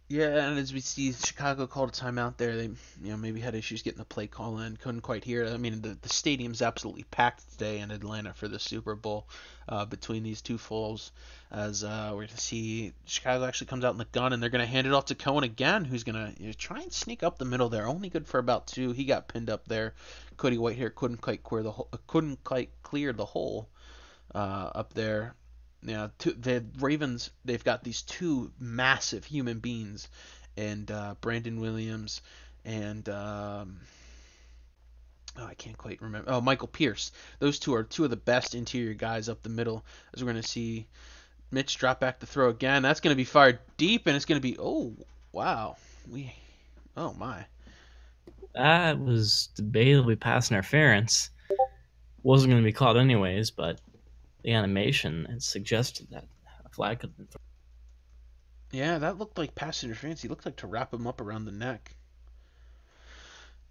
Yeah, and as we see, Chicago called a timeout there. They, maybe had issues getting the play call in, couldn't quite hear it. I mean, the stadium's absolutely packed today in Atlanta for the Super Bowl between these two falls. As we're going to see Chicago actually comes out in the gun, and they're going to hand it off to Cohen again, who's going to try and sneak up the middle there. Only good for about 2. He got pinned up there. Cody Whitehair couldn't quite clear the hole up there. The Ravens, they've got these two massive human beings, and Brandon Williams and oh, I can't quite remember. Oh, Michael Pierce. Those two are two of the best interior guys up the middle. As we're going to see Mitch drop back to throw again. That's going to be fired deep, and it's going to be, oh, wow. Oh my. That was debatably pass interference. Wasn't going to be called anyways, but the animation had suggested that a flag could have been thrown. Yeah, that looked like pass interference. He looked like to wrap him up around the neck.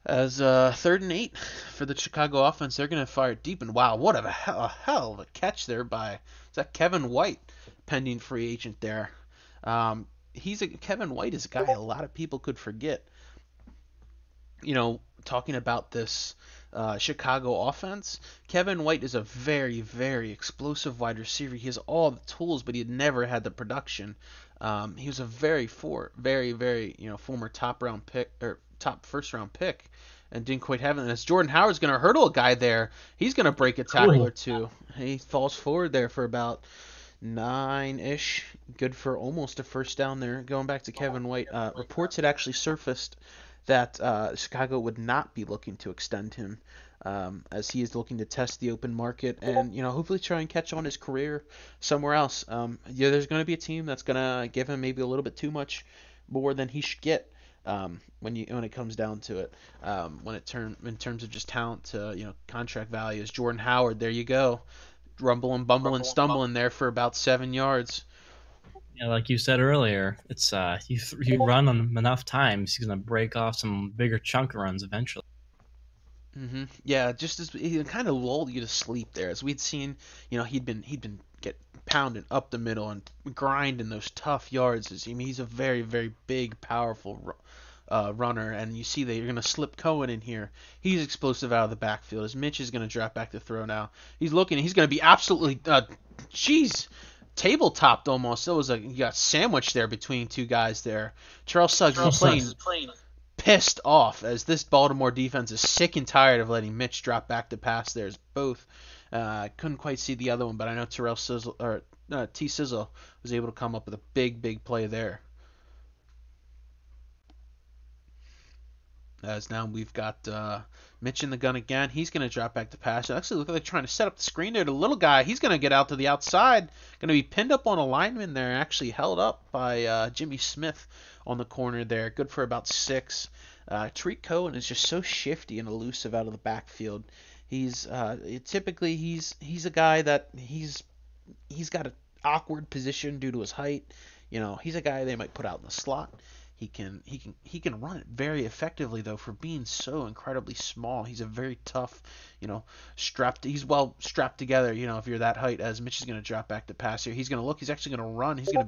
As 3rd and 8 for the Chicago offense, they're going to fire deep. And wow, what a hell of a catch there by, is that Kevin White, pending free agent there. Kevin White is a guy a lot of people could forget. Talking about this Chicago offense, Kevin White is a very, very explosive wide receiver. He has all the tools, but he had never had the production. He was a very, very, former top first round pick, and didn't quite have it. And as Jordan Howard's going to hurdle a guy there, he's going to break a tackle or two. He falls forward there for about 9-ish, good for almost a first down there. Going back to Kevin White, reports had actually surfaced that Chicago would not be looking to extend him, as he is looking to test the open market and hopefully try and catch on his career somewhere else. There's going to be a team that's going to give him maybe a little bit too much more than he should get. When it comes down to it, in terms of just talent to contract values. Jordan Howard, there you go, rumbling, bumbling, stumbling there for about 7 yards. Yeah, like you said earlier, it's you run him enough times, he's gonna break off some bigger chunk runs eventually. Yeah, just as he kind of lulled you to sleep there, as we'd seen, he'd been get pounding up the middle and grinding those tough yards. He's a very, very big, powerful runner, and you see that you're going to slip Cohen in here. He's explosive out of the backfield, as Mitch is going to drop back to throw now. He's going to be absolutely, table-topped almost. You got sandwiched there between two guys there. Charles Suggs is playing pissed off, as this Baltimore defense is sick and tired of letting Mitch drop back to pass theirs both. Couldn't quite see the other one, but I know T. Sizzle was able to come up with a big, big play there. As now we've got Mitch in the gun again. He's going to drop back to pass. It actually looks like they're trying to set up the screen there. The little guy, he's going to get out to the outside. Going to be pinned up on a lineman there, actually held up by Jimmy Smith on the corner there. Good for about 6. Tariq Cohen is just so shifty and elusive out of the backfield. He's typically he's a guy that he's got an awkward position due to his height. He's a guy they might put out in the slot. He can run it very effectively though, for being so incredibly small. He's a very tough, he's well strapped together, if you're that height. As Mitch is going to drop back to pass here, he's actually going to run. He's going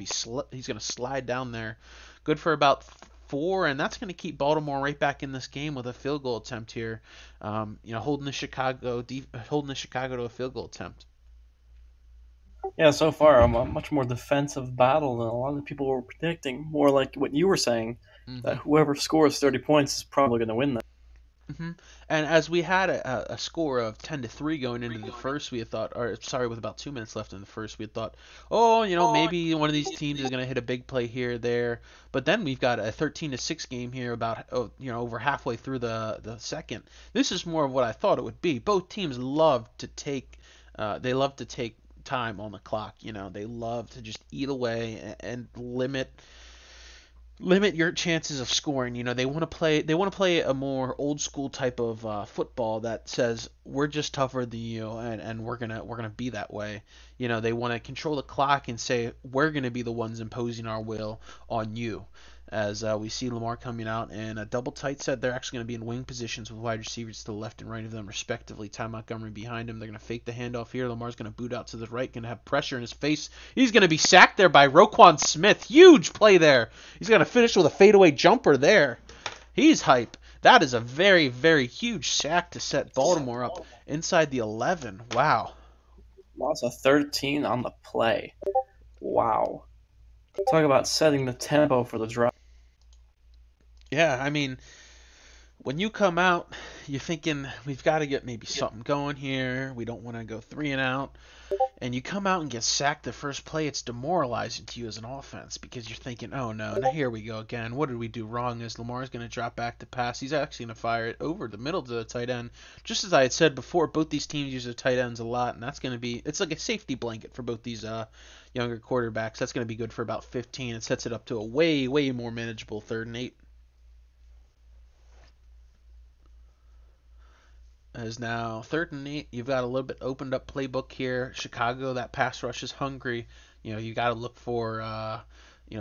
to slide down there. Good for about 4, and that's going to keep Baltimore right back in this game with a field goal attempt here. Holding the Chicago to a field goal attempt. Yeah, so far a much more defensive battle than a lot of people were predicting. More like what you were saying, that whoever scores 30 points is probably going to win that. And as we had a score of 10-3 going into the first, we had thought, with about 2 minutes left in the first, we had thought, maybe one of these teams is going to hit a big play here or there. But then we've got a 13-6 game here about, over halfway through the second. This is more of what I thought it would be. Both teams love to take time on the clock. They love to just eat away and limit your chances of scoring. They want to play a more old school type of football that says we're just tougher than you, and we're gonna be that way. They want to control the clock and say we're gonna be the ones imposing our will on you. As we see Lamar coming out in a double tight set, they're actually going to be in wing positions with wide receivers to the left and right of them, respectively. Ty Montgomery behind him. They're going to fake the handoff here. Lamar's going to boot out to the right, going to have pressure in his face. He's going to be sacked there by Roquan Smith. Huge play there. He's going to finish with a fadeaway jumper there. He's hype. That is a very, very huge sack to set Baltimore up inside the 11. Wow. Loss of 13 on the play. Wow. Talk about setting the tempo for the drive. Yeah, When you come out, you're thinking we've got to get maybe something going here. We don't want to go three and out. And you come out and get sacked the first play, it's demoralizing to you as an offense because you're thinking, oh no, now here we go again. What did we do wrong? Is Lamar's going to drop back to pass? He's actually going to fire it over the middle to the tight end. Just as I had said before, both these teams use their tight ends a lot, and that's going to be it's like a safety blanket for both these younger quarterbacks. That's going to be good for about 15. It sets it up to a way more manageable 3rd and 8. As now 3rd and 8, you've got a little bit opened up playbook here. Chicago, that pass rush is hungry. You got to look for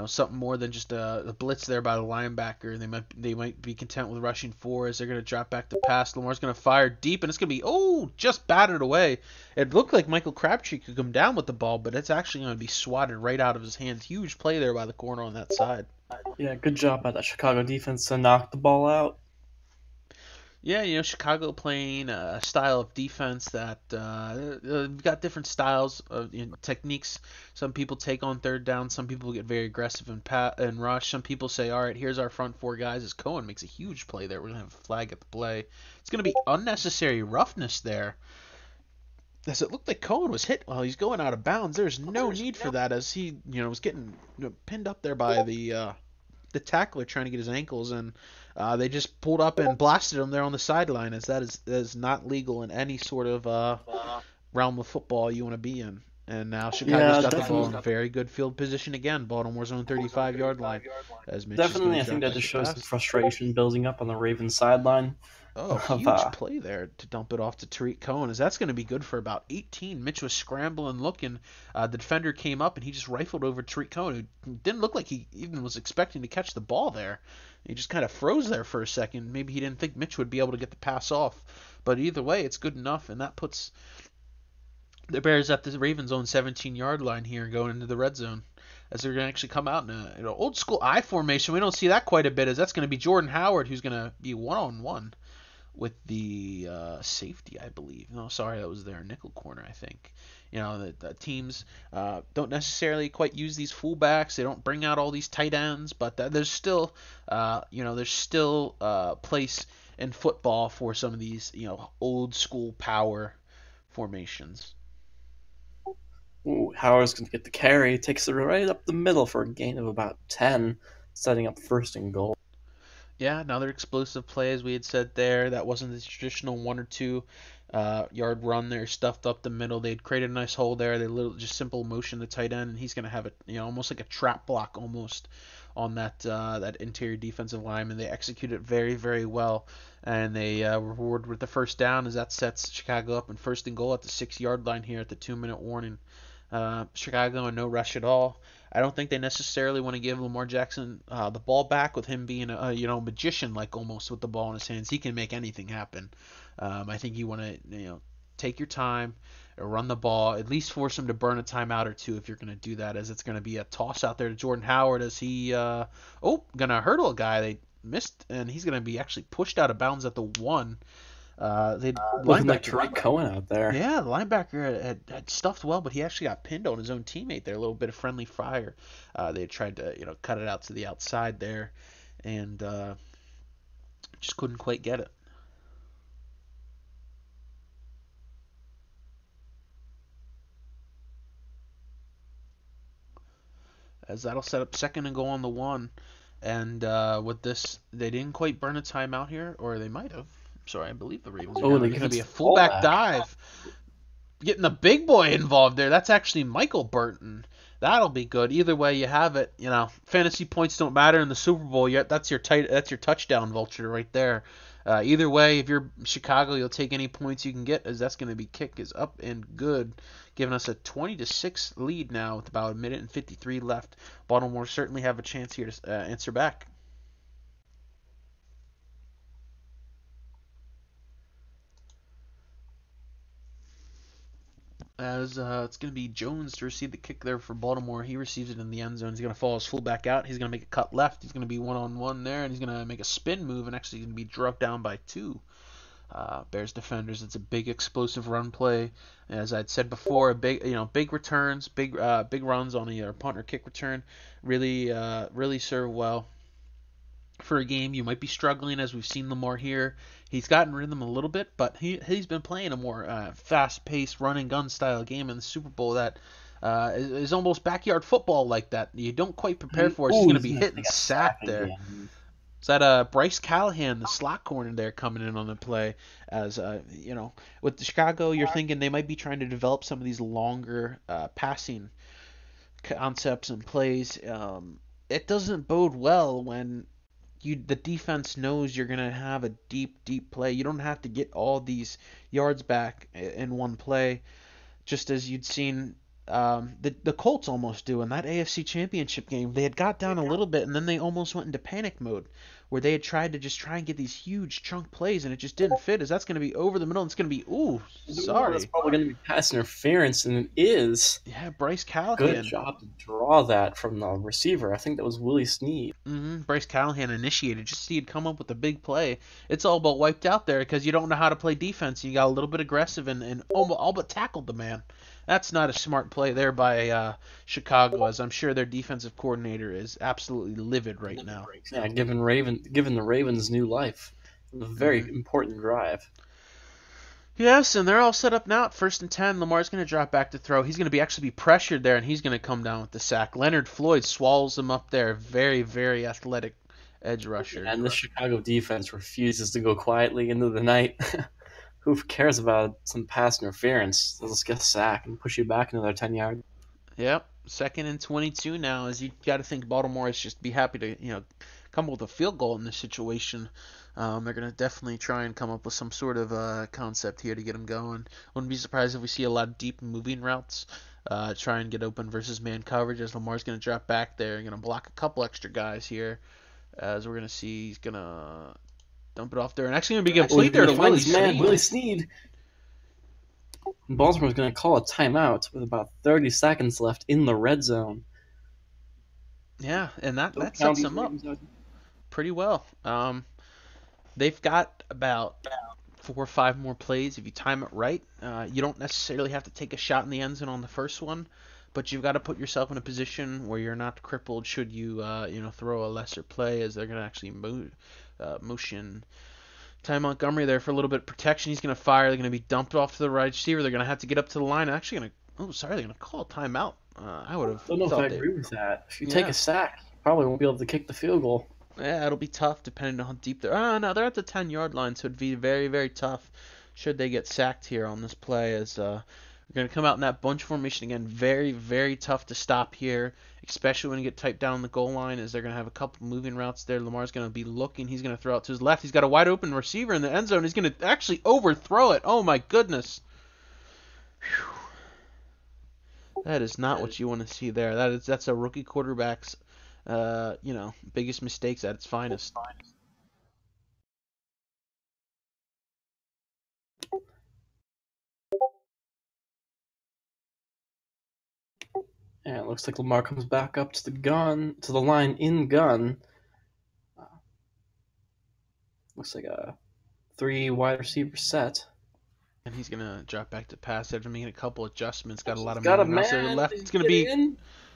something more than just a blitz there by the linebacker. They might be content with rushing 4 as they're going to drop back to pass. Lamar's going to fire deep, and it's going to be just batted away. It looked like Michael Crabtree could come down with the ball, but it's actually going to be swatted right out of his hands. Huge play there by the corner on that side. Yeah, good job by that Chicago defense to knock the ball out. Yeah, Chicago playing a style of defense that got different styles of techniques. Some people take on 3rd down. Some people get very aggressive and rush. Some people say, all right, here's our front 4 guys. As Cohen makes a huge play there. We're going to have a flag at the play. It's going to be unnecessary roughness there. As it looked like Cohen was hit while he's going out of bounds. There's no need for that as he was getting pinned up there by the tackler trying to get his ankles, and they just pulled up and blasted him there on the sideline, as that is not legal in any sort of realm of football you want to be in. And now Chicago's got the ball in very good field position again, Baltimore's own 35-yard line. As Mitch Definitely, I think that just shows some frustration building up on the Ravens sideline. Oh, huge play there to dump it off to Tariq Cohen, as that's going to be good for about 18. Mitch was scrambling, looking. The defender came up, and he just rifled over Tariq Cohen, who didn't look like he even was expecting to catch the ball there. He just kind of froze there for a second. Maybe he didn't think Mitch would be able to get the pass off. But either way, it's good enough, and that puts the Bears at the Ravens' own 17-yard line here going into the red zone, as they're going to actually come out in an old school I formation. We don't see that quite a bit, as that's going to be Jordan Howard, who's going to be one-on-one with the safety, I believe. No, sorry, that was their nickel corner, I think. The teams don't necessarily quite use these fullbacks. They don't bring out all these tight ends, but there's still, place in football for some of these, old school power formations. Ooh, Howard's going to get the carry. Takes it right up the middle for a gain of about 10, setting up 1st and goal. Yeah, another explosive play, as we had said there. That wasn't the traditional 1 or 2 yard run there, stuffed up the middle. They'd created a nice hole there. They just simple motion the tight end, and he's going to have it, almost like a trap block almost on that interior defensive lineman. They execute it very well, and they reward with the 1st down, as that sets Chicago up in 1st and goal at the 6-yard line here at the 2-minute warning. Chicago in no rush at all. I don't think they necessarily want to give Lamar Jackson the ball back, with him being a magician, like almost with the ball in his hands. He can make anything happen. I think you want to take your time, run the ball, at least force him to burn a timeout or 2 if you're going to do that, as it's going to be a toss out there to Jordan Howard as he going to hurdle a guy. They missed, and he's going to be actually pushed out of bounds at the 1. Looking like Tariq Cohen out there. Yeah, the linebacker had stuffed well, but he actually got pinned on his own teammate there. A little bit of friendly fire. They tried to cut it out to the outside there, and just couldn't quite get it. As that'll set up 2nd and goal on the 1, and with this, they didn't quite burn a timeout here, or they might have. Sorry, I believe the Ravens are going to be a fullback dive. Getting the big boy involved there. That's actually Michael Burton. That'll be good. Either way, you have it. Fantasy points don't matter in the Super Bowl yet. That's your touchdown vulture right there. Either way, if you're Chicago, you'll take any points you can get, as that's going to be kick is up and good, giving us a 20-6 lead now with about 1:53 left. Baltimore certainly have a chance here to answer back. As it's going to be Jones to receive the kick there for Baltimore. He receives it in the end zone. He's going to follow his fullback out. He's going to make a cut left. He's going to be one-on-one there, and he's going to make a spin move, and actually going to be drugged down by 2 Bears defenders. It's a big explosive run play. As I'd said before, big returns, big runs on either punt or kick return really serve well for a game. You might be struggling, as we've seen Lamar here. He's gotten rhythm a little bit, but he's been playing a more fast-paced, run-and-gun style game in the Super Bowl that is almost backyard football like that. You don't quite prepare for it. He's going to be hitting sack there. Is that Bryce Callahan, the slot corner there, coming in on the play? As with the Chicago, you're thinking they might be trying to develop some of these longer passing concepts and plays. It doesn't bode well when the defense knows you're gonna have a deep play. You don't have to get all these yards back in one play, just as you'd seen the Colts almost do in that AFC Championship game. They had got down a little bit, and then they almost went into panic mode, where they had tried to just try and get these huge chunk plays, and it just didn't fit. As that's going to be over the middle, and it's going to be sorry. That's probably going to be pass interference, and it is. Yeah, Bryce Callahan. Good job to draw that from the receiver. I think that was Willie Snead. Bryce Callahan initiated. Just see he'd come up with a big play. It's all but wiped out there because you don't know how to play defense. You got a little bit aggressive and all but tackled the man. That's not a smart play there by Chicago, as I'm sure their defensive coordinator is absolutely livid right now. Yeah, giving the Ravens new life. A very important drive. Yes, and they're all set up now at 1st and 10. Lamar's going to drop back to throw. He's going to actually be pressured there, and he's going to come down with the sack. Leonard Floyd swallows him up there. Very, very athletic edge rusher. And the Chicago defense refuses to go quietly into the night. Who cares about some pass interference? They'll just get a sack and push you back another 10 yards. Yep, 2nd and 22 now. As you got to think, Baltimore is just be happy to come up with a field goal in this situation. They're going to definitely try and come up with some sort of concept here to get them going. Wouldn't be surprised if we see a lot of deep moving routes. Try and get open versus man coverage, as Lamar's going to drop back there and going to block a couple extra guys here. As we're going to see, he's going to dump it off there, and actually going to be complete there to Willie Snead. Baltimore's going to call a timeout with about 30 seconds left in the red zone. Yeah, and that sets them up pretty well. They've got about 4 or 5 more plays if you time it right. You don't necessarily have to take a shot in the end zone on the first one, but you've got to put yourself in a position where you're not crippled should you throw a lesser play, as they're going to actually motion Ty Montgomery there for a little bit of protection. He's going to fire. They're going to be dumped off to the right receiver. They're going to have to get up to the line. They're going to call a timeout. I would have. I don't know if I agree with that. If you take a sack, you probably won't be able to kick the field goal. Yeah, it'll be tough depending on how deep they're. No, they're at the 10-yard line, so it'd be very, very tough should they get sacked here on this play. As we're going to come out in that bunch formation again. Very, very tough to stop here, especially when you get tight down the goal line, as they're going to have a couple moving routes there. Lamar's going to be looking. He's going to throw out to his left. He's got a wide open receiver in the end zone. He's going to actually overthrow it. Oh, my goodness. Whew. That is not what you want to see there. That's a rookie quarterback's biggest mistakes at its finest. And it looks like Lamar comes back up to the line in gun. Looks like a 3 wide receiver set. And he's gonna drop back to pass after making a couple adjustments. Got a lot of movement out to the left. It's gonna be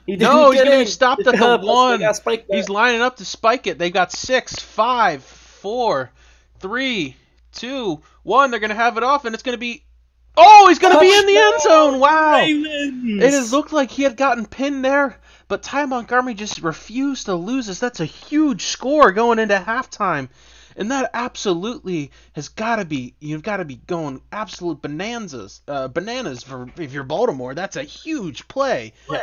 he's gonna be stopped at the 1. He's lining up to spike it. They got 6, 5, 4, 3, 2, 1. They're gonna have it off, and it's gonna be. Oh, he's gonna be in the end zone! Wow! Ravens. It has looked like he had gotten pinned there, but Ty Montgomery just refused to lose this. That's a huge score going into halftime. And that absolutely has got to be, you've got to be going absolute bananas for if you're Baltimore. That's a huge play. Yeah.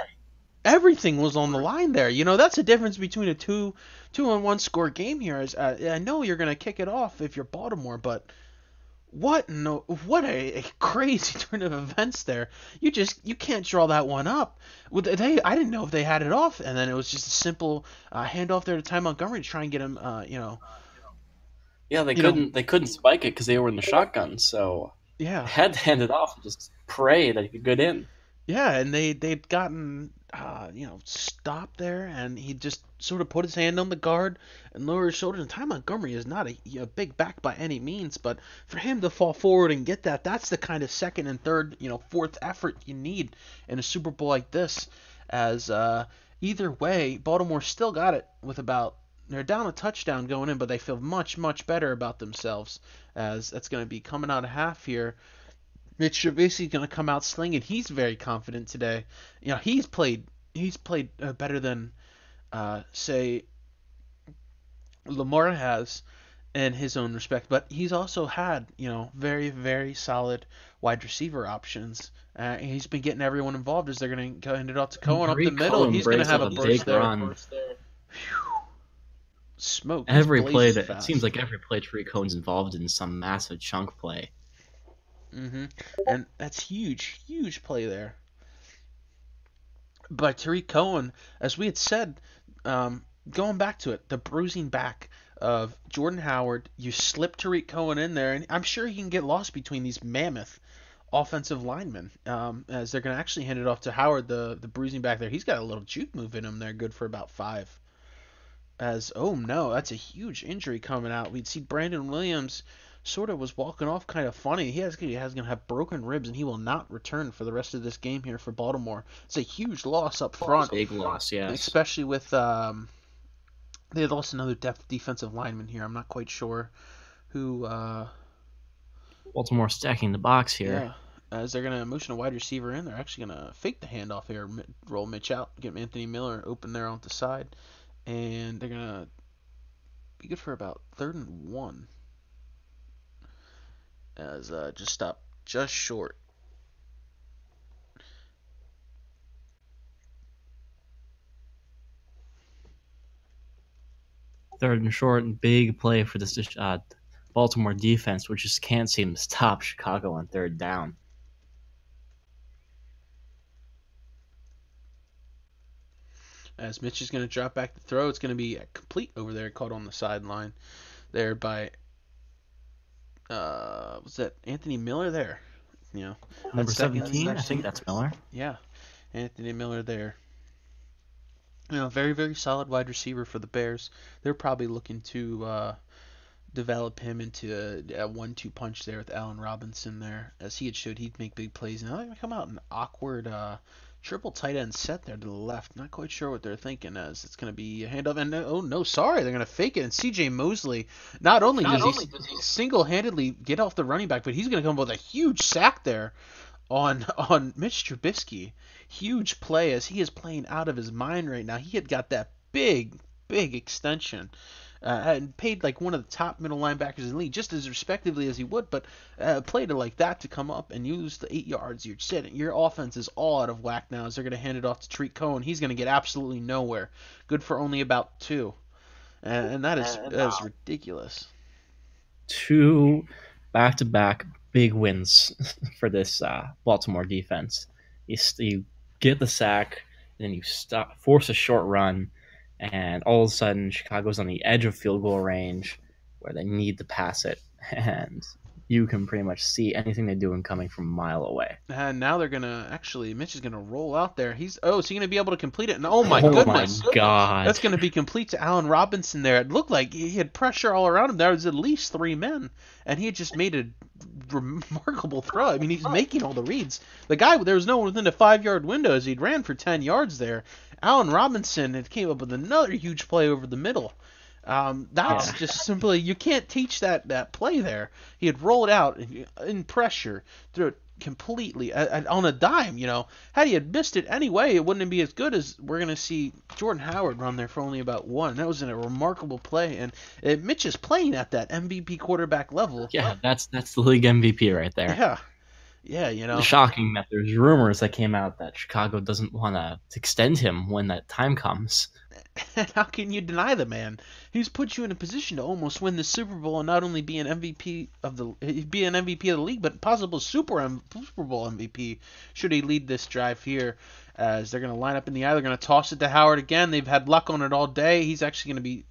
Everything was on the line there. That's the difference between a 2-1 score game here. I know you're going to kick it off if you're Baltimore, but what a crazy turn of events there. You can't draw that one up. I didn't know if they had it off, and then it was just a simple handoff there to Ty Montgomery to try and get him, Yeah, they couldn't spike it because they were in the shotgun, so yeah, had to hand it off and just pray that he could get in. Yeah, and they'd gotten stopped there, and he just sort of put his hand on the guard and lower his shoulder. And Ty Montgomery is not a big back by any means, but for him to fall forward and get that's the kind of second and third, fourth effort you need in a Super Bowl like this. As either way, Baltimore still got it with about they're down a touchdown going in, but they feel much, much better about themselves as that's going to be coming out of half here. Mitch Trubisky's going to come out slinging. He's very confident today. He's played better than say Lamar has in his own respect, but he's also had very, very solid wide receiver options. He's been getting everyone involved as they're going to hand it off to Cohen up the Tariq middle. Cohen He's going to breaks have up a a burst big there. run. Smoke. He's Every play blazing that it fast. seems like every play Tariq Cohen's involved in some massive chunk play. And that's huge, huge play there by Tariq Cohen. As we had said, going back to it, the bruising back of Jordan Howard, you slip Tariq Cohen in there, and I'm sure he can get lost between these mammoth offensive linemen as they're going to actually hand it off to Howard, the bruising back there. He's got a little juke move in him there, good for about 5. Oh no, that's a huge injury coming out. We'd see Brandon Williams sort of was walking off kind of funny. He has going to have broken ribs, and he will not return for the rest of this game here for Baltimore. It's a huge loss up front. Big loss, yes. Especially with they had lost another defensive lineman here. I'm not quite sure who. Baltimore stacking the box here. Yeah. As they're going to motion a wide receiver in, they're actually going to fake the handoff here, roll Mitch out, get Anthony Miller open there on the side, and they're going to be good for about 3rd and 1. As just stop just short. Third and short, and big play for this Baltimore defense, which just can't seem to stop Chicago on 3rd down. As Mitch is going to drop back to throw, it's going to be complete over there, caught on the sideline there by was that Anthony Miller there? Number 17, I think that's Miller. Yeah, Anthony Miller there. Very, very solid wide receiver for the Bears. They're probably looking to develop him into a 1-2 punch there with Allen Robinson there. As he had showed, he'd make big plays. Now they're going to come out in awkward triple tight end set there to the left. Not quite sure what they're thinking, as it's going to be a handoff. And oh no, sorry, they're going to fake it. And C.J. Mosley, not only does he single-handedly get off the running back, but he's going to come up with a huge sack there on Mitch Trubisky. Huge play, as he is playing out of his mind right now. He had got that big extension. And paid like one of the top middle linebackers in the league, just as respectively as he would, but played it like that to come up and use the 8 yards you're sitting. Your offense is all out of whack now as they're going to hand it off to Tariq Cohen. He's going to get absolutely nowhere. Good for only about 2. And that is ridiculous. 2 back-to-back big wins for this Baltimore defense. You get the sack, and then you force a short run, and all of a sudden Chicago's on the edge of field goal range where they need to pass it, and you can pretty much see anything they're doing coming from a mile away. And now they're going to Mitch is going to roll out there. Is he going to be able to complete it? And oh my goodness. My God. That's going to be complete to Allen Robinson there. It looked like he had pressure all around him. There was at least 3 men, and he had just made a remarkable throw. I mean, he's making all the reads. The guy, there was no one within the 5-yard window as he'd ran for 10 yards there. Allen Robinson had came up with another huge play over the middle. That's just simply, you can't teach that play there. He had rolled out in pressure, threw it completely on a dime. Had he had missed it anyway, it wouldn't be as good as we're going to see Jordan Howard run there for only about 1. That was a remarkable play, and Mitch is playing at that MVP quarterback level. Yeah, that's the league MVP right there. Yeah, It's shocking that there's rumors that came out that Chicago doesn't want to extend him when that time comes. And how can you deny the man? He's put you in a position to almost win the Super Bowl and not only be an MVP of the league, but possible Super Bowl MVP should he lead this drive here. As they're going to line up in the eye, they're going to toss it to Howard again. They've had luck on it all day. He's actually going to be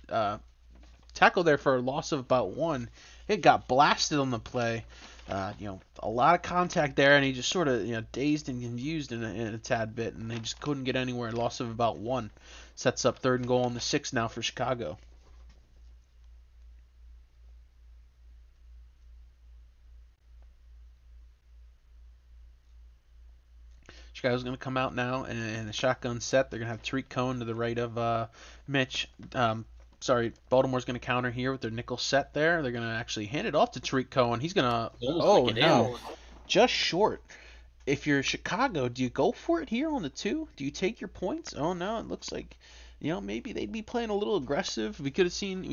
tackled there for a loss of about 1. It got blasted on the play. A lot of contact there, and he just sort of, dazed and confused in a tad bit, and they just couldn't get anywhere. Loss of about 1. Sets up 3rd and goal on the 6 now for Chicago. Chicago's going to come out now in the shotgun set. They're going to have Tariq Cohen to the right of Mitch. sorry, Baltimore's going to counter here with their nickel set there. They're going to actually hand it off to Tariq Cohen. He's going to, Almost oh make it no, in. just short. If you're Chicago, do you go for it here on the 2? Do you take your points? Oh no, it looks like, maybe they'd be playing a little aggressive. We could have seen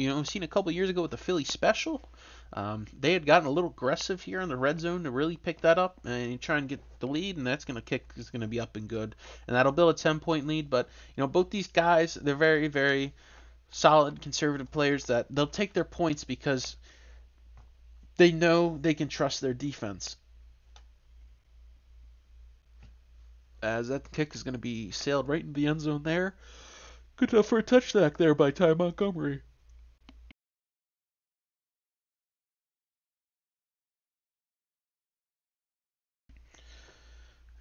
a couple years ago with the Philly special. They had gotten a little aggressive here in the red zone to really pick that up and try and get the lead, and that's going to be up and good, and that'll build a 10-point lead. But both these guys, they're very, very solid conservative players that they'll take their points because they know they can trust their defense. As that kick is going to be sailed right into the end zone there. Good enough for a touchdown there by Ty Montgomery.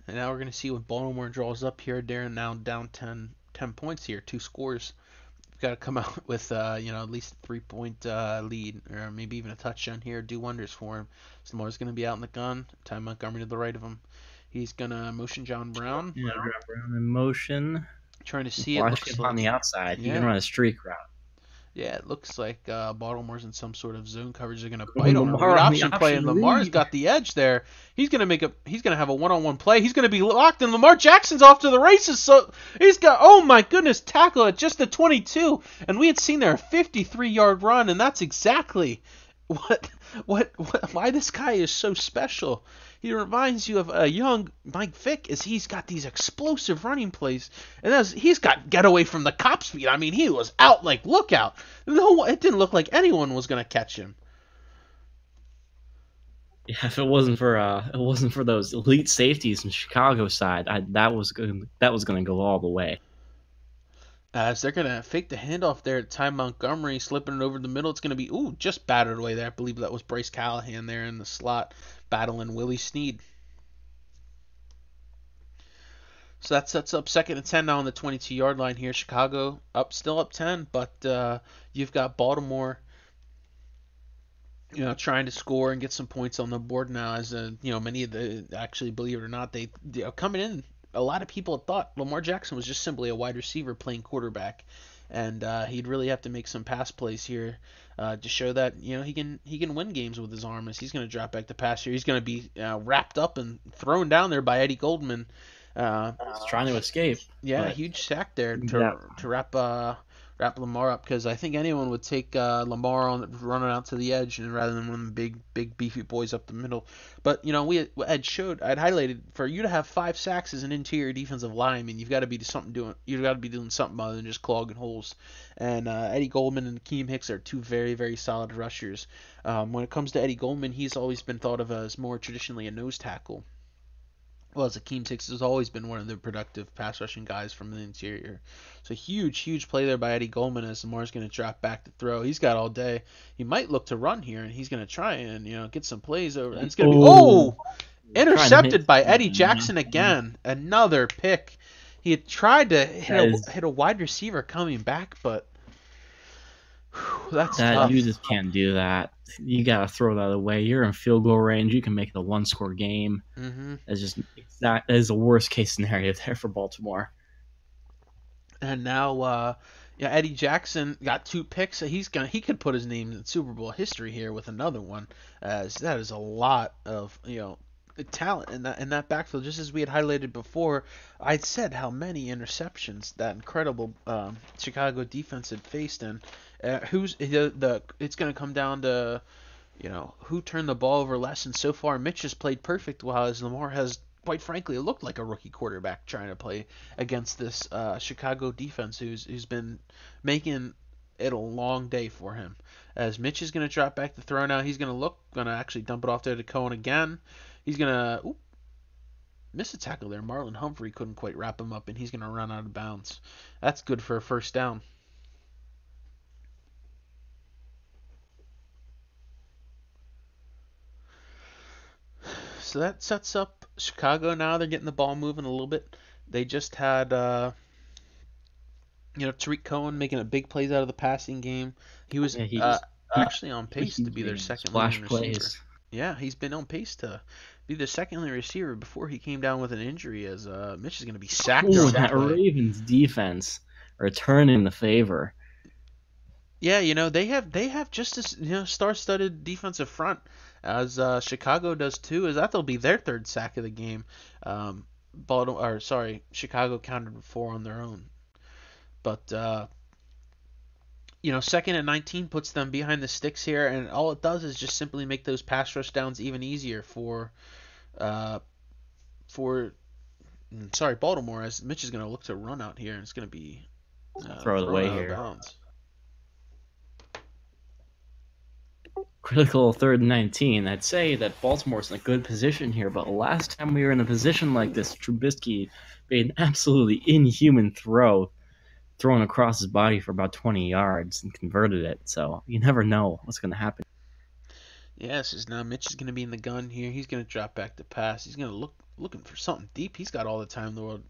And now we're going to see what Baltimore draws up here. They're now down 10 points here, 2 scores. You've got to come out with at least a 3-point lead, or maybe even a touchdown here. Do wonders for him. So Lamar's going to be out in the gun. Ty Montgomery to the right of him. He's going to motion John Brown. Yeah, John Brown in motion. Trying to see it. Looks like on the outside. He can run a streak route. Yeah, it looks like Baltimore's in some sort of zone coverage. They're going to bite on a read option play, and Lamar's got the edge there. He's going to have a one-on-one play. He's going to be locked, and Lamar Jackson's off to the races. So he's got, oh my goodness, tackle at just the 22, and we had seen there a 53-yard run, and that's exactly why this guy is so special. He reminds you of a young Mike Vick, as he's got these explosive running plays, and he's got get away from the cop speed. I mean, he was out like look out. No, it didn't look like anyone was gonna catch him. Yeah, if it wasn't for those elite safeties in Chicago side, that was gonna go all the way. As they're going to fake the handoff there at Ty Montgomery, slipping it over the middle. It's going to be, just battered away there. I believe that was Bryce Callahan there in the slot, battling Willie Snead. So that sets up 2nd and 10 now on the 22-yard line here. Chicago still up 10, but you've got Baltimore, trying to score and get some points on the board now. As many of actually, believe it or not, they are coming in. A lot of people thought Lamar Jackson was just simply a wide receiver playing quarterback, and he'd really have to make some pass plays here to show that he can win games with his arm. As he's going to drop back to pass here, he's going to be wrapped up and thrown down there by Eddie Goldman. He's trying to escape. Yeah, huge sack there to wrap Lamar up, because I think anyone would take Lamar running out to the edge and rather than one of the big beefy boys up the middle. But I'd highlighted, for you to have 5 sacks as an interior defensive lineman, you've got to be doing something other than just clogging holes. And Eddie Goldman and Akeem Hicks are 2 very, very solid rushers. When it comes to Eddie Goldman, he's always been thought of as more traditionally a nose tackle. Well, as Akeem Hicks has always been one of the productive pass rushing guys from the interior. So huge play there by Eddie Goldman, as Lamar's going to drop back to throw. He's got all day. He might look to run here, and he's going to try and get some plays over. And it's going to be intercepted by Eddie Jackson again. Another pick. He had tried to hit a wide receiver coming back, but that's tough. You just can't do that. You gotta throw that away. You're in field goal range. You can make it a 1-score game. Mm-hmm. That is the worst case scenario there for Baltimore. And now, Eddie Jackson got 2 picks. He could put his name in Super Bowl history here with another one, as that is a lot of talent in that backfield. Just as we had highlighted before, I'd said how many interceptions that incredible Chicago defense had faced, and it's going to come down to who turned the ball over less. And so far, Mitch has played perfect, while as Lamar has, quite frankly, looked like a rookie quarterback trying to play against this Chicago defense, who's been making it a long day for him. As Mitch is going to drop back to throw now, he's going to actually dump it off there to Cohen again. He's going to miss a tackle there. Marlon Humphrey couldn't quite wrap him up, and he's going to run out of bounds. That's good for a first down. So that sets up Chicago now. They're getting the ball moving a little bit. They just had Tariq Cohen making a big plays out of the passing game. He was actually on pace to be their second leading receiver. Yeah, he's been on pace to be the second leading receiver before he came down with an injury, as Mitch is going to be sacked. That Ravens defense returning the favor. Yeah, they have just as star-studded defensive front as Chicago does too. As that'll be their third sack of the game. Baltimore, or sorry, Chicago counted 4 on their own. But second and 19 puts them behind the sticks here, and all it does is just simply make those pass rush downs even easier uh, for sorry, Baltimore, as Mitch is going to look to run out here, and it's going to be Throw it thrown away out of here. bounds. Critical 3rd and 19. I'd say that Baltimore's in a good position here, but last time we were in a position like this, Trubisky made an absolutely inhuman throw, thrown across his body for about 20 yards and converted it. So you never know what's going to happen. Yes, is now Mitch is going to be in the gun here. He's going to drop back to pass. He's going to looking for something deep. He's got all the time in the world.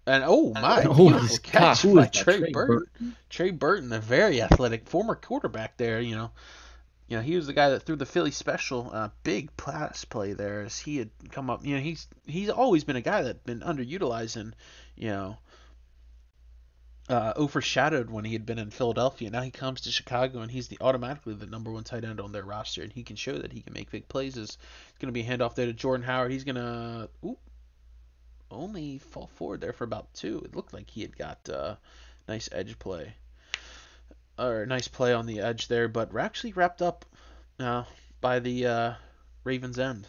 And oh my, beautiful catch by Trey Burton. Trey Burton, a very athletic former quarterback there. He was the guy that threw the Philly special, big pass play there as he had come up. He's always been a guy that's been underutilized and you know overshadowed when he had been in Philadelphia. Now he comes to Chicago and he's automatically the number one tight end on their roster, and he can show that he can make big plays. It's going to be a handoff there to Jordan Howard. He's going to only fall forward there for about 2. It looked like he had got nice edge play or nice play on the edge there, but we're actually wrapped up by the Ravens end.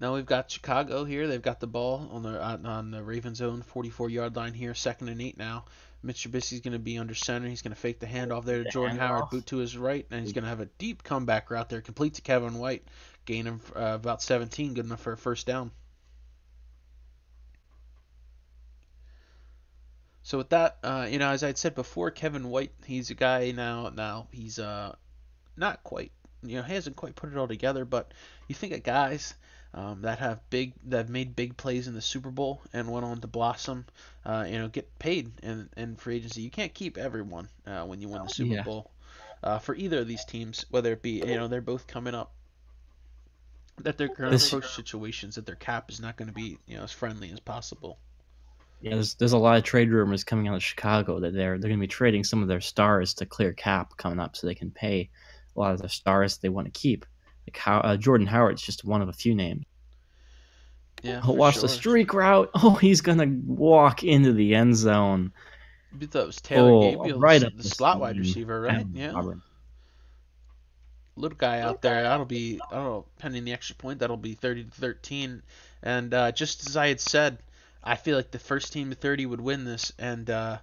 Now we've got Chicago here. They've got the ball on the Ravens' own 44-yard line here. 2nd and 8 now. Mitch Trubisky's going to be under center. He's going to fake the handoff there to Jordan Howard, boot to his right, and he's going to have a deep comeback route there, complete to Kevin White, gain of about 17, good enough for a first down. So with that, as I'd said before, Kevin White, he's a guy now. Now he's not quite, he hasn't quite put it all together. But you think of guys that have made big plays in the Super Bowl and went on to blossom, get paid in free agency. You can't keep everyone when you win the Super Bowl. For either of these teams, whether it be they're both coming up, that they're going to approach situations that their cap is not going to be as friendly as possible. Yeah, there's a lot of trade rumors coming out of Chicago that they're going to be trading some of their stars to clear cap coming up, so they can pay a lot of their stars they want to keep. Like Jordan Howard's just one of a few names. Yeah, watch the streak route. Oh, he's gonna walk into the end zone. I thought it was Taylor Gabriel, right up the slot wide receiver, right? Yeah. Auburn. Little guy out there. That'll be, I don't know, pending the extra point, that'll be 30-13. And just as I had said, I feel like the first team to 30 would win this, and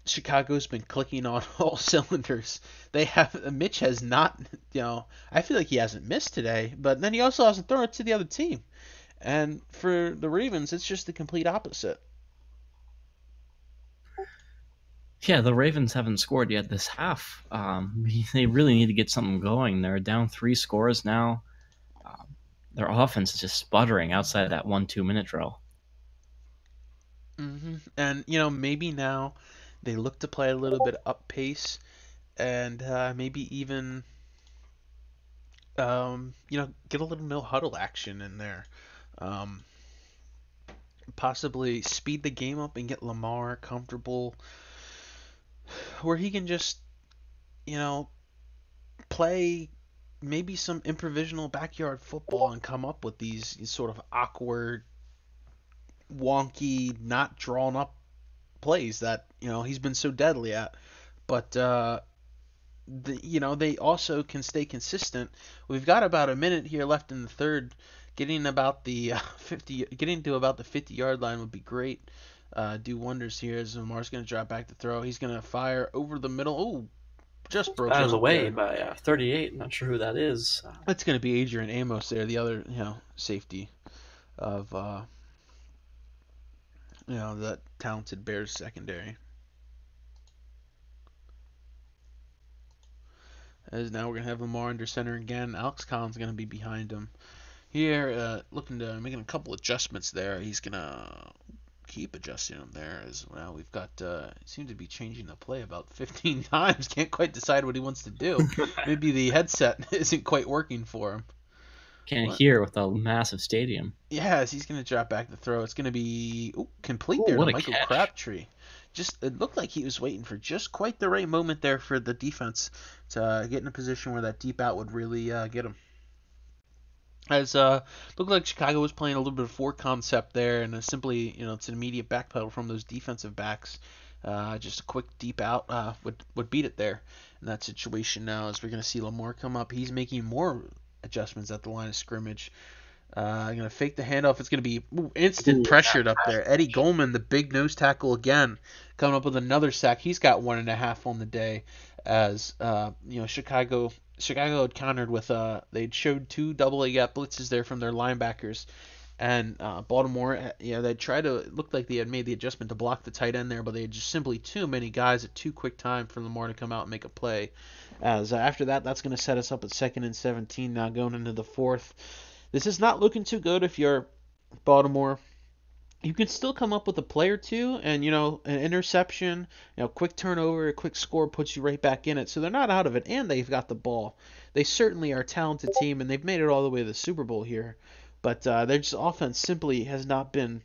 Chicago's been clicking on all cylinders. Mitch has not, I feel like he hasn't missed today, but then he also hasn't thrown it to the other team. And for the Ravens, it's just the complete opposite. Yeah, the Ravens haven't scored yet this half. They really need to get something going. They're down 3 scores now. Their offense is just sputtering outside that 1-2 minute drill. Mm-hmm. And, maybe now they look to play a little bit up pace and maybe even, get a little no huddle action in there. Possibly speed the game up and get Lamar comfortable where he can just, play maybe some improvisational backyard football and come up with these sort of awkward, wonky, not drawn up plays that, he's been so deadly at. But, they also can stay consistent. We've got about a minute here left in the third. Getting to about the 50-yard line would be great. Do wonders here as Lamar's going to drop back to throw. He's going to fire over the middle. Oh, just broke out of the way by 38. Not sure who that is. That's going to be Adrian Amos there, the other safety of that talented Bears secondary. As now we're going to have Lamar under center again. Alex Collins going to be behind him. Here, looking to making a couple adjustments there. He's going to keep adjusting them there as well. We've got, seems to be changing the play about 15 times. Can't quite decide what he wants to do. Maybe the headset isn't quite working for him. Can't What? hear with a massive stadium. Yes, he's going to drop back the throw. It's going to be complete Oh, there to what a Michael catch! Crabtree. Just it looked like he was waiting for just quite the right moment there for the defense to get in a position where that deep out would really get him. As looked like Chicago was playing a little bit of four concept there, and simply it's an immediate backpedal from those defensive backs. Just a quick deep out would beat it there in that situation. Now as we're going to see Lamar come up, he's making more adjustments at the line of scrimmage. Going to fake the handoff. It's going to be instant Ooh, pressured up there. Eddie Goldman, the big nose tackle again, coming up with another sack. He's got 1.5 on the day. As Chicago had countered with they'd showed two double A gap blitzes there from their linebackers, and Baltimore, they tried to it looked like they had made the adjustment to block the tight end there, but they had just simply too many guys at too quick time for Lamar to come out and make a play. As after that, that's going to set us up at 2nd and 17 now going into the fourth. This is not looking too good if you're Baltimore. You can still come up with a play or two, and an interception, quick turnover, a quick score puts you right back in it. So they're not out of it, and they've got the ball. They certainly are a talented team, and they've made it all the way to the Super Bowl here. But their just offense simply has not been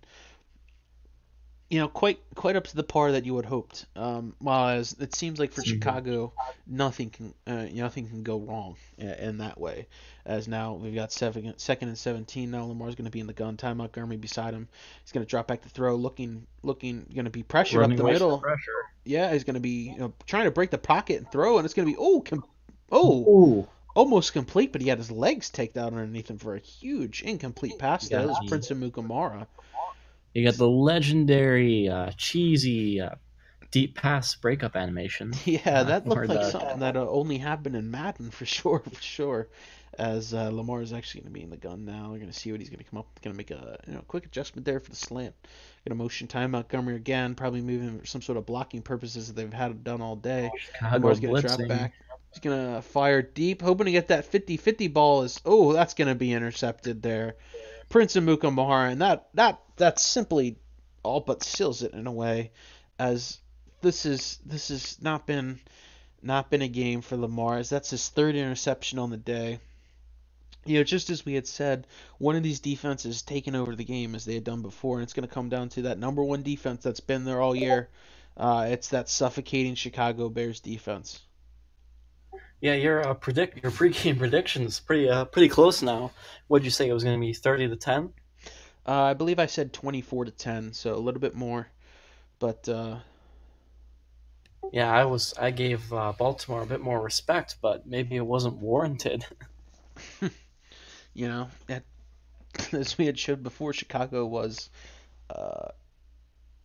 quite up to the par that you had hoped. While as it seems like for Mhm. Chicago, nothing can go wrong in that way. As now we've got 2nd and 17. Now Lamar's going to be in the gun. Ty Montgomery beside him. He's going to drop back to throw, looking, going to be pressured up Running the away from the middle. pressure. Yeah, he's going to be trying to break the pocket and throw, and it's going to be oh Ooh, almost complete, but he had his legs taken out underneath him for a huge incomplete pass you there. That got was the Prince Amukamara. you got the legendary cheesy deep pass breakup animation, Yeah, that or looked like the something that only happened in Madden for sure, for sure. As Lamar is actually going to be in the gun now, we're going to see what he's going to come up. Going to make a quick adjustment there for the slant. Going to motion time Montgomery again, probably moving for some sort of blocking purposes that they've had done all day. Chicago Lamar's going to drop blitzing. back. He's going to fire deep, hoping to get that 50-50 ball. That's going to be intercepted there. Prince of Mukamara, and that simply all but seals it in a way, as this has not been a game for Lamar, as that's his third interception on the day. Just as we had said, one of these defenses taking over the game as they had done before, and it's going to come down to that number one defense that's been there all year. It's that suffocating Chicago Bears defense. Yeah, your pregame predictions pretty close now. What'd you say it was going to be 30-10? I believe I said 24-10, so a little bit more, but Yeah, I gave Baltimore a bit more respect, but maybe it wasn't warranted. you know, as we had showed before, Chicago was uh,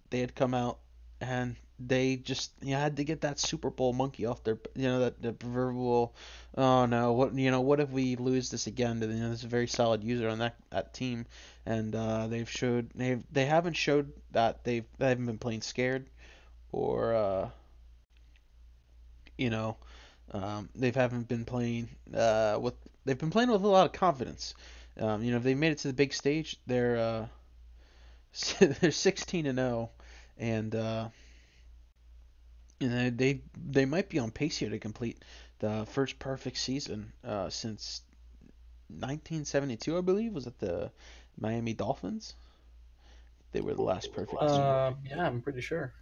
they had come out and they just had to get that Super Bowl monkey off their that the proverbial oh no what if we lose this again to this very solid user on that team, and they haven't showed that they haven't been playing scared, or you know they haven't been playing with they've been playing with a lot of confidence. If they made it to the big stage, they're 16-0, and they might be on pace here to complete the first perfect season since 1972, I believe. Was it the Miami Dolphins? They were the last perfect team. Yeah, I'm pretty sure.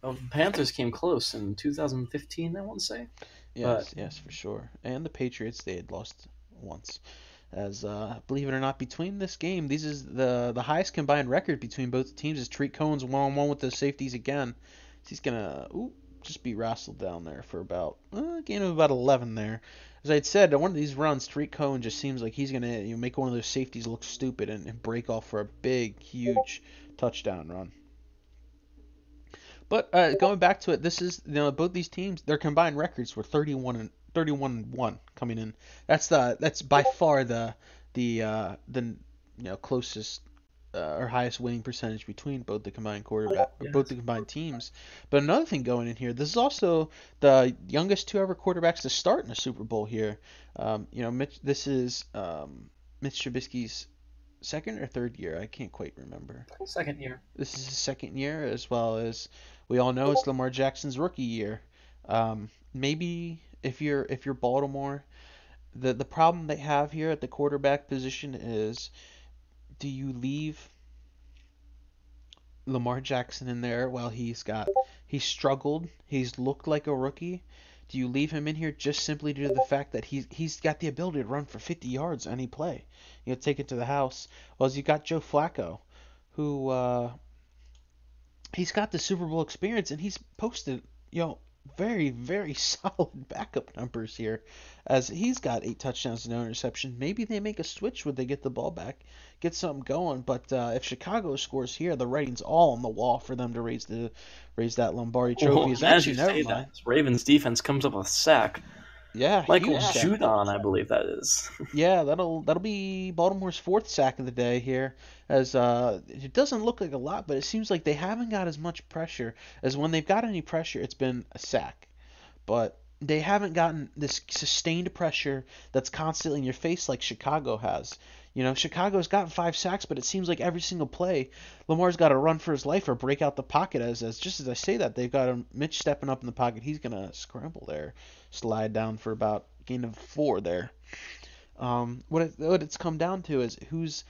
Well, the Panthers came close in 2015, I want to say, but Yes, yes, for sure. And the Patriots, they had lost once. As believe it or not, between this game, this is the highest combined record between both teams. Is Treat Cohen's 1-on-1 with the safeties again. So he's gonna just be wrestled down there for about a gain of about 11 there. As I'd said, one of these runs, Treat Cohen just seems like he's gonna make one of those safeties look stupid and break off for a big, huge touchdown run. But going back to it, this is both these teams, their combined records were 31-1 coming in. That's by far the closest or highest winning percentage between both yes. the combined teams. But another thing going in here, this is also the youngest two ever quarterbacks to start in a Super Bowl here. This is Mitch Trubisky's second or third year. I can't quite remember. Second year. This is his second year, as well as we all know it's Lamar Jackson's rookie year. Maybe if you're Baltimore, The problem they have here at the quarterback position is, do you leave Lamar Jackson in there while he's struggled, he's looked like a rookie? Do you leave him in here just simply due to the fact that he's got the ability to run for 50 yards any play? You know, take it to the house. Well, you got Joe Flacco, who he's got the Super Bowl experience and he's posted, very, very solid backup numbers here, as he's got 8 touchdowns and no interception. Maybe they make a switch when they get the ball back, get something going. But if Chicago scores here, the writing's all on the wall for them to raise that Lombardi Trophy. Well, Is as actually you never say mind. that, Ravens defense comes up with a sack. Yeah, Michael huge sack. Judon, I believe that is. Yeah, that'll be Baltimore's fourth sack of the day here. As it doesn't look like a lot, but it seems like they haven't got as much pressure as when they've got any pressure, it's been a sack. But they haven't gotten this sustained pressure that's constantly in your face like Chicago has. You know, Chicago's gotten 5 sacks, but it seems like every single play, Lamar's got to run for his life or break out the pocket. As just as I say that, they've got Mitch stepping up in the pocket. He's gonna scramble there, slide down for about gain of 4 there. What it's come down to is whose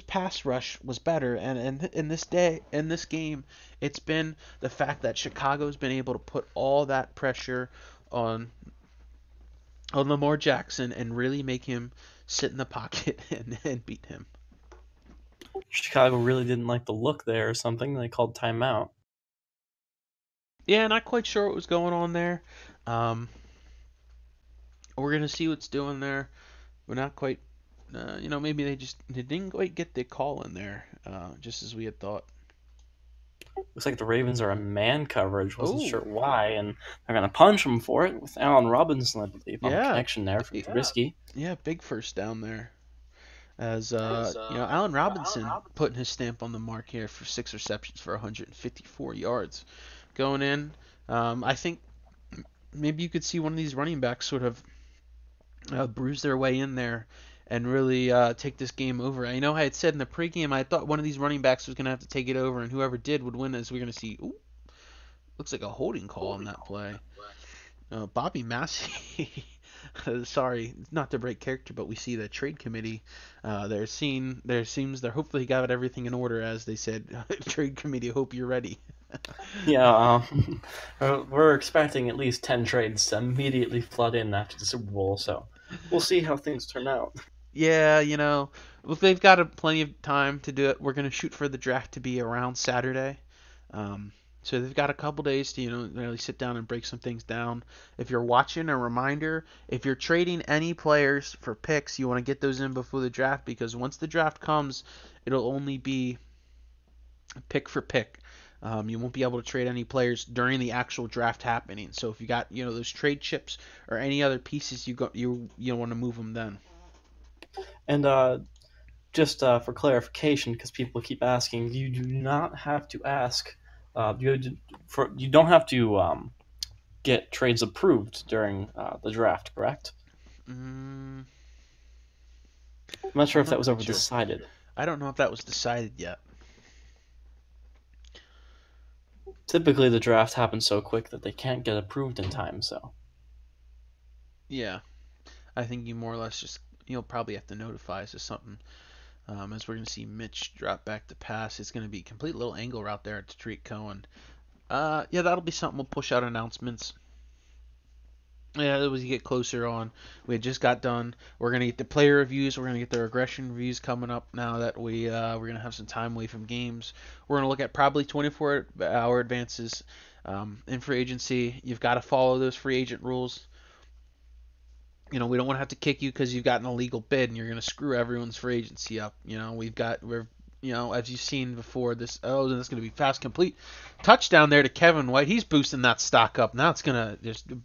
pass rush was better, and in this game, it's been the fact that Chicago's been able to put all that pressure on Lamar Jackson and really make him sit in the pocket and beat him. Chicago really didn't like the look there or something. They called timeout. Yeah, not quite sure what was going on there. Um, we're gonna see what's doing there. We're not quite. Maybe they didn't quite get the call in there, just as we had thought. Looks like the Ravens are a man coverage. Wasn't Oh, sure why, and they're gonna punch him for it with Allen Robinson, I believe, on the yeah, connection there from Trubisky. yeah, big first down there. As Allen Robinson putting his stamp on the mark here for 6 receptions for 154 yards, going in. I think maybe you could see one of these running backs sort of bruise their way in there and really take this game over. I know I had said in the pregame I thought one of these running backs was going to have to take it over, and whoever did would win. As we're going to see, ooh, looks like a holding call on that play. Bobby Massey. Sorry, not to break character, but we see the trade committee. They're hopefully got everything in order, as they said. Trade committee, hope you're ready. Yeah, we're expecting at least 10 trades to immediately flood in after the Super Bowl, so we'll see how things turn out. Yeah, if they've got plenty of time to do it, we're gonna shoot for the draft to be around Saturday. So they've got a couple days to, really sit down and break some things down. If you're watching, a reminder, if you're trading any players for picks, you want to get those in before the draft, because once the draft comes, it'll only be pick for pick. You won't be able to trade any players during the actual draft happening. So if you got, those trade chips or any other pieces, you want to move them then. And just for clarification, because people keep asking, you do not have to ask. You don't have to get trades approved during the draft, correct? Mm, I'm not sure I'm if not that was quite ever sure. decided. I don't know if that was decided yet. Typically, the draft happens so quick that they can't get approved in time. So Yeah, I think you more or less just you'll probably have to notify us of something. As we're gonna see Mitch drop back to pass, it's gonna be a complete little angle route there to Tariq Cohen. Yeah, that'll be something we'll push out announcements. Yeah, as we get closer on, we just got done. We're gonna get the player reviews. We're gonna get the regression reviews coming up now that we're gonna have some time away from games. We're gonna look at probably 24-hour advances in free agency. You've got to follow those free agent rules. We don't want to have to kick you because you've got an illegal bid and you're going to screw everyone's free agency up. As you've seen before, this going to be fast complete touchdown there to Kevin White. He's boosting that stock up. Now they're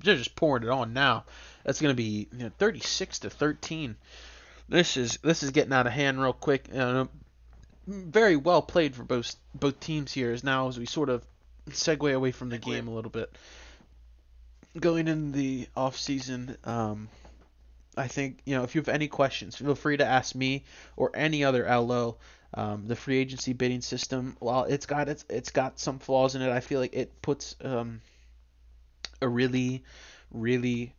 just pouring it on now. That's going to be 36-13. This is getting out of hand real quick. Very well played for both teams here. As we sort of segue away from the game a little bit, going into the off season. I think, if you have any questions, feel free to ask me or any other LO. The free agency bidding system, while it's got some flaws in it, I feel like it puts a really, really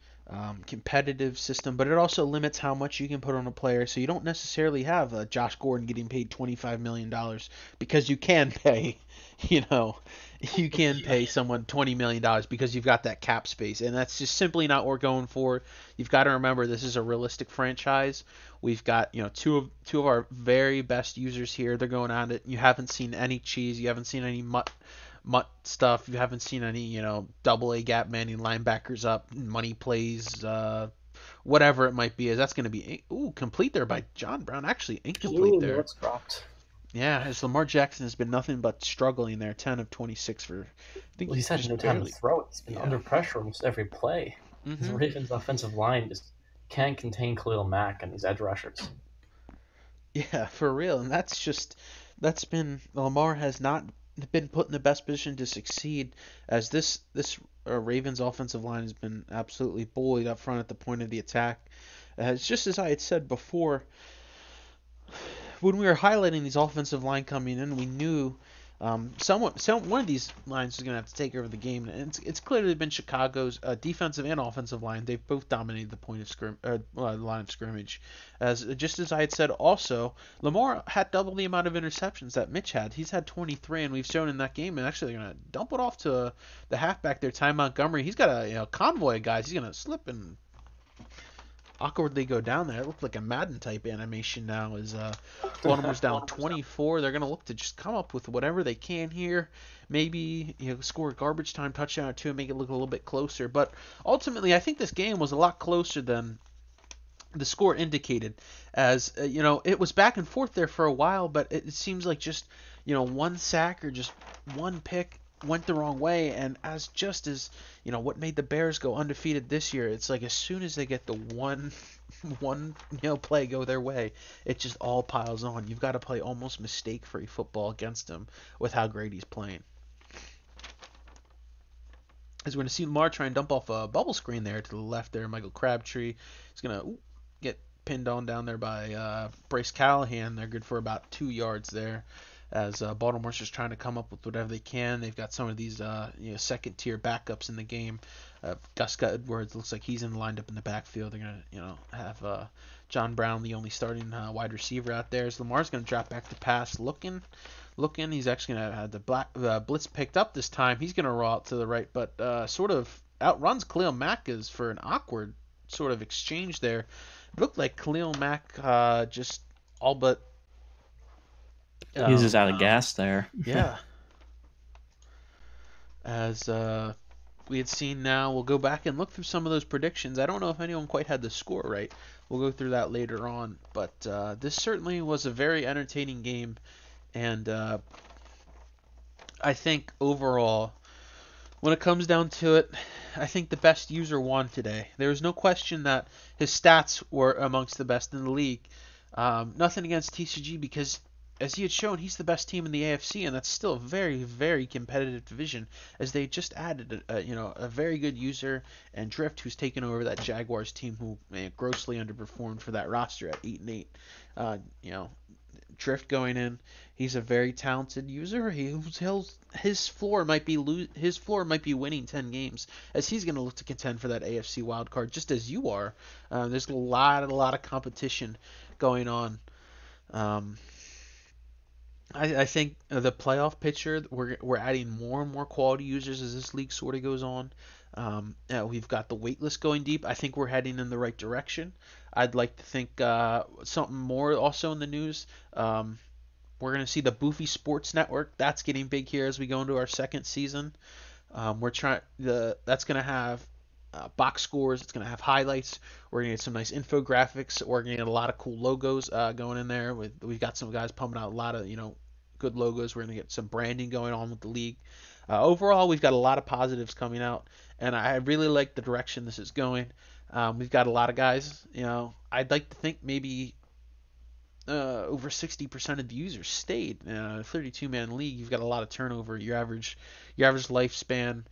competitive system, but it also limits how much you can put on a player. So you don't necessarily have Josh Gordon getting paid $25 million because you can pay, you know, you can pay someone $20 million because you've got that cap space, and that's just simply not what we're going for. You've got to remember this is a realistic franchise. We've got two of our very best users here. They're going on it. You haven't seen any cheese. You haven't seen any mutt stuff. You haven't seen any, double A gap manning linebackers up, money plays, whatever it might be. As that's going to be complete there by John Brown. Actually incomplete Ooh, there. it's dropped. Yeah, as Lamar Jackson has been nothing but struggling there. 10 of 26 for. I think Well, he's had no time to throw it. He's been under pressure almost every play. The Ravens' offensive line just can't contain Khalil Mack and these edge rushers. Yeah, for real, and that's been Lamar has not been put in the best position to succeed, as this Ravens offensive line has been absolutely bullied up front at the point of the attack. It's just as I had said before, when we were highlighting these offensive line coming in, we knew one of these lines is going to have to take over the game, and it's clearly been Chicago's defensive and offensive line. They've both dominated the line of scrimmage. As just as I had said, also Lamar had double the amount of interceptions that Mitch had. He's had 23, and we've shown in that game. And actually, they're going to dump it off to the halfback there, Ty Montgomery. He's got a convoy of guys. He's going to slip and awkwardly go down there. It looked like a Madden type animation now as Baltimore's down 24. They're going to look to just come up with whatever they can here. Maybe score a garbage time touchdown or two and make it look a little bit closer. But ultimately, I think this game was a lot closer than the score indicated, as it was back and forth there for a while, but it seems like just one sack or just one pick went the wrong way, and as what made the Bears go undefeated this year, it's like as soon as they get the one play go their way, it just all piles on. You've got to play almost mistake-free football against them with how great he's playing. As we're going to see Lamar try and dump off a bubble screen there to the left there, Michael Crabtree. He's going to get pinned on down there by Bryce Callahan. They're good for about 2 yards there, as Baltimore's just trying to come up with whatever they can. They've got some of these second-tier backups in the game. Gus Edwards looks like he's lined up in the backfield. They're going to have John Brown, the only starting wide receiver out there. So Lamar's going to drop back to pass, looking. He's actually going to have the blitz picked up this time. He's going to roll out to the right, but sort of outruns Khalil Mack as for an awkward sort of exchange there. It looked like Khalil Mack just all but he's just out of gas there. Yeah. As we had seen now, we'll go back and look through some of those predictions. I don't know if anyone quite had the score right. We'll go through that later on. But this certainly was a very entertaining game. And I think overall, when it comes down to it, I think the best user won today. There was no question that his stats were amongst the best in the league. Nothing against TCG, because as he had shown, he's the best team in the AFC, and that's still a very, very competitive division, as they just added a very good user, and Drift, who's taken over that Jaguars team, who grossly underperformed for that roster at 8-8. Drift going in, he's a very talented user. His floor might be winning 10 games, as he's going to look to contend for that AFC wild card, just as you are. There's a lot of competition going on. I think the playoff picture, we're adding more and more quality users as this league sort of goes on. We've got the wait list going deep. I think we're heading in the right direction. I'd like to think something more also in the news. We're going to see the Boofy Sports Network. That's getting big here as we go into our second season. That's going to have box scores. It's going to have highlights. We're going to get some nice infographics. We're going to get a lot of cool logos going in there. We've got some guys pumping out a lot of good logos. We're going to get some branding going on with the league. Overall, we've got a lot of positives coming out, and I really like the direction this is going. We've got a lot of guys. I'd like to think maybe over 60% of the users stayed. 32-man league, you've got a lot of turnover. Your average lifespan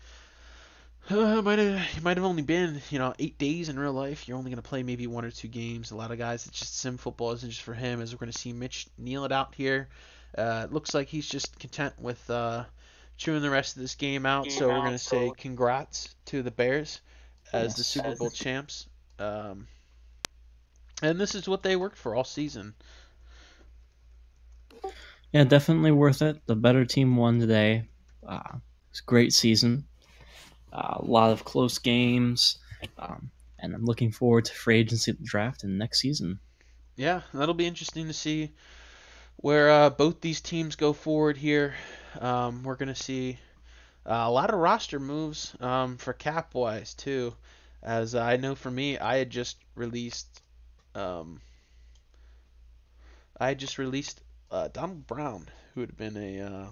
might have only been 8 days in real life. You're only going to play maybe 1 or 2 games. A lot of guys, it's just sim football isn't just for him, as we're going to see Mitch kneel it out here. It looks like he's just content with chewing the rest of this game out. So we're going to say congrats to the Bears, as the Super Bowl champs. And this is what they worked for all season. Yeah, definitely worth it. The better team won today. It's a great season. A lot of close games. And I'm looking forward to free agency draft in next season. Yeah, that'll be interesting to see where both these teams go forward here. We're going to see a lot of roster moves for cap wise too. As I know for me, I had just released Donald Brown, who would have been a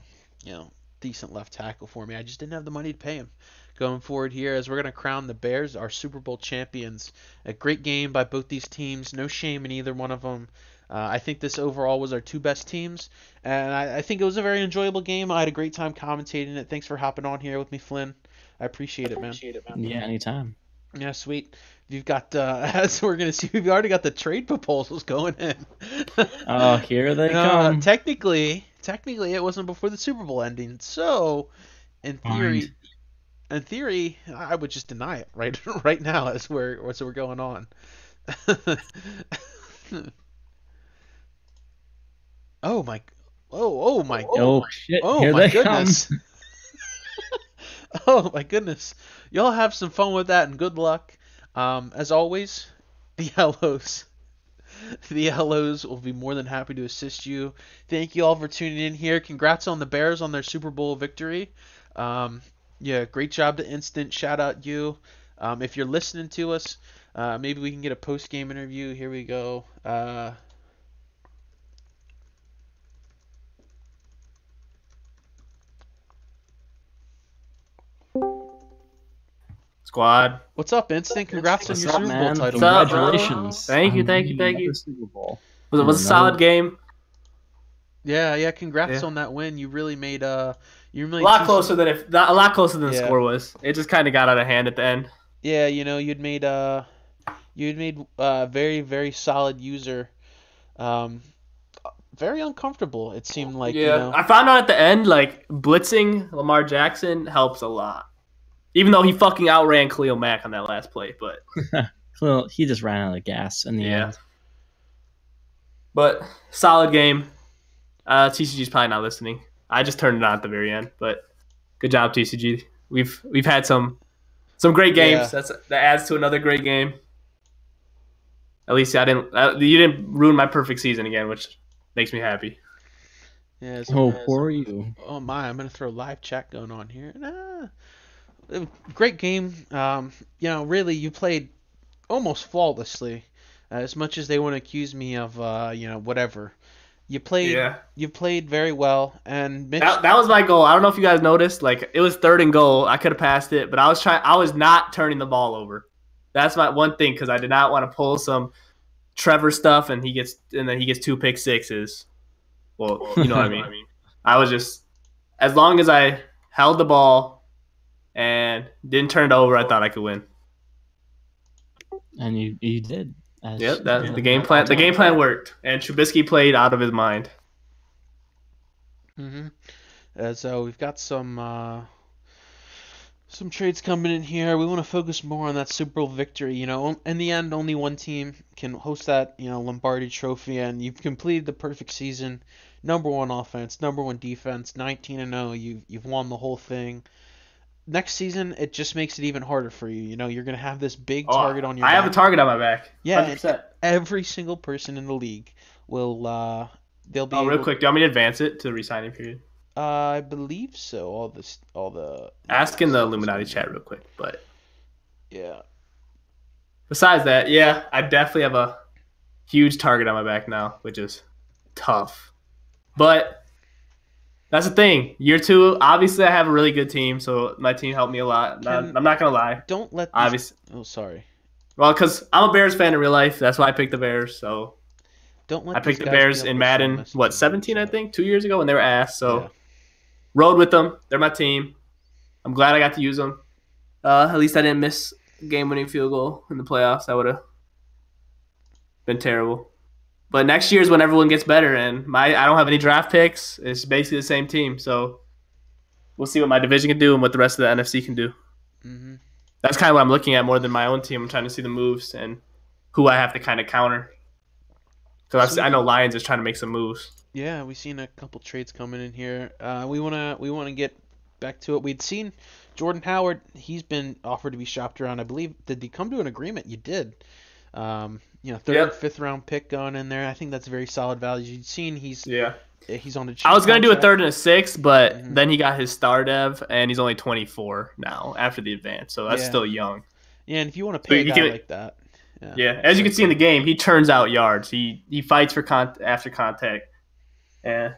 decent left tackle for me. I just didn't have the money to pay him. Going forward here, as we're going to crown the Bears our Super Bowl champions. A great game by both these teams. No shame in either one of them. I think this overall was our two best teams, and I think it was a very enjoyable game. I had a great time commentating it. Thanks for hopping on here with me, Flynn. I appreciate it, man. Yeah, anytime. Yeah, sweet. You've got, as we're going to see, we've already got the trade proposals going in. Oh, here they come. Technically, it wasn't before the Super Bowl ending. So, in theory, I would just deny it right now as we're going on. Oh my shit. Oh here my they goodness. come. Oh my goodness. Y'all have some fun with that and good luck. As always, the Hellos will be more than happy to assist you. Thank you all for tuning in here. Congrats on the Bears on their Super Bowl victory. Yeah, great job to Instant. Shout out you. If you're listening to us, maybe we can get a post-game interview. Here we go. Squad. What's up, Instant? Congrats on your Super Bowl title. Congratulations. Thank you. Super Bowl. It was a solid game. Yeah. Congrats on that win. You really made a lot closer than the score was. It just kind of got out of hand at the end. Yeah, you'd made a very, very solid user very uncomfortable. It seemed like. Yeah, I found out at the end, like, blitzing Lamar Jackson helps a lot. Even though he fucking outran Khalil Mack on that last play, but he just ran out of gas in the end. But solid game. TCG's probably not listening. I just turned it on at the very end, but good job, TCG. We've had some great games. Yeah. That adds to another great game. At least you didn't ruin my perfect season again, which makes me happy. Yeah. Poor you. Oh my! I'm gonna throw live chat going on here. Great game. Really, you played almost flawlessly. As much as they want to accuse me of, whatever. You played very well, and Mitch... that was my goal. I don't know if you guys noticed. Like, it was 3rd and goal. I could have passed it, but I was not turning the ball over. That's my one thing, because I did not want to pull some Trevor stuff, and then he gets 2 pick sixes. Well, you know what I mean. I was just, as long as I held the ball and didn't turn it over, I thought I could win. And you did. Yep, the game plan. The game plan worked, and Trubisky played out of his mind. So we've got some trades coming in here. We want to focus more on that Super Bowl victory. In the end, only one team can host that Lombardi Trophy, and you've completed the perfect season. Number 1 offense, number 1 defense, 19-0. You've won the whole thing. Next season, it just makes it even harder for you. You're going to have this big target on your back. I have a target on my back. 100%. Yeah, every single person in the league will they'll be real quick, do you want me to advance it to the re-signing period? I believe so. All the Ask in the Illuminati chat real quick, but yeah. Besides that, yeah, I definitely have a huge target on my back now, which is tough. But that's the thing. Year 2, obviously, I have a really good team, so my team helped me a lot. I'm not gonna lie. Don't let. Oh, sorry. Well, because I'm a Bears fan in real life, that's why I picked the Bears. So don't let. I picked the Bears in Madden. 17, I think, 2 years ago when they were ass. So rode with them. They're my team. I'm glad I got to use them. At least I didn't miss a game-winning field goal in the playoffs. That would have been terrible. But next year is when everyone gets better, and I don't have any draft picks. It's basically the same team, so we'll see what my division can do and what the rest of the NFC can do. that's kind of what I'm looking at more than my own team. I'm trying to see the moves and who I have to kind of counter. Because I know Lions is trying to make some moves. Yeah, we've seen a couple trades coming in here. We wanna get back to it. We'd seen Jordan Howard. He's been offered to be shopped around. I believe. Did he come to an agreement? You did. Third and fifth round pick going in there. I think that's very solid value. You've seen he's on the. I was gonna do a third and a sixth, but then he got his star dev, and he's only 24 now after the advance, so that's still young. Yeah, and if you want to pay a guy like that. Yeah, as you can see in the game, he turns out yards. He fights for after contact. Yeah,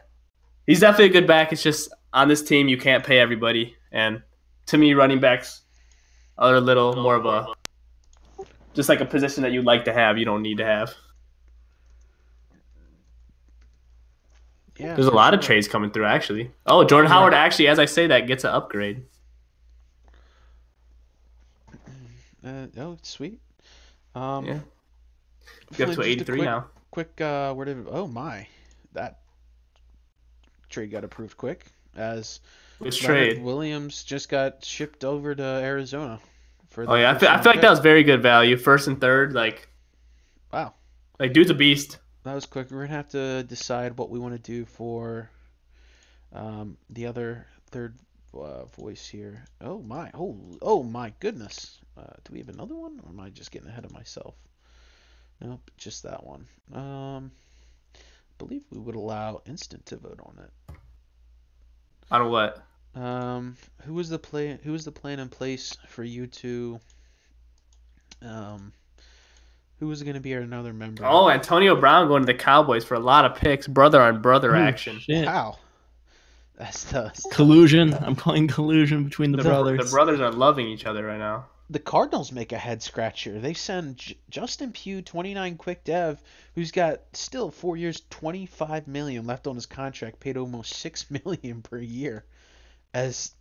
he's definitely a good back. It's just on this team you can't pay everybody, and to me, running backs are a little more of a just like a position that you'd like to have. You don't need to have. Yeah, there's a lot of trades coming through actually. Oh, Jordan Howard actually, as I say that, gets an upgrade. Sweet. Yeah. Get up to 83 now. Quick, that trade got approved quick. As which trade? Williams just got shipped over to Arizona. I feel like that was very good value. First and third, wow, dude's a beast. That was quick. We're gonna have to decide what we want to do for the other third voice here. Oh my goodness. Do we have another one, or am I just getting ahead of myself? Nope, just that one. I believe we would allow instant to vote on it. On what? Who was the plan in place for you to? Who was going to be another member? Oh, Antonio Brown going to the Cowboys for a lot of picks, brother on brother action. Shit. Wow. That's the collusion. I'm calling collusion between the brothers. The brothers are loving each other right now. The Cardinals make a head scratcher. They send Justin Pugh, 29 quick dev, who's got still 4 years, $25 million left on his contract, paid almost $6 million per year. As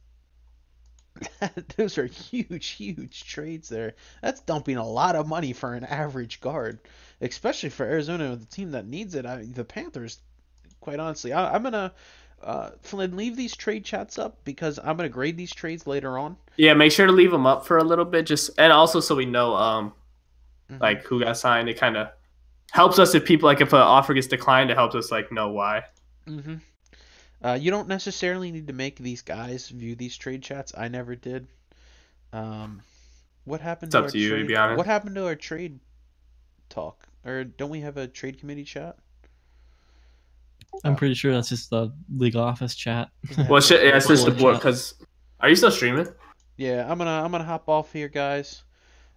those are huge trades there. That's dumping a lot of money for an average guard, especially for Arizona, the team that needs it. The Panthers, quite honestly, I'm gonna. Flynn, leave these trade chats up because I'm gonna grade these trades later on. Yeah, make sure to leave them up for a little bit, and also so we know who got signed. It kind of helps us if an offer gets declined. It helps us know why. You don't necessarily need to make these guys view these trade chats. I never did. What happened? It's up to you, to be honest. What happened to our trade talk? Or don't we have a trade committee chat? I'm pretty sure that's just the league office chat. Well, shit, yeah, it's just the board. Because are you still streaming? Yeah, I'm gonna hop off here, guys.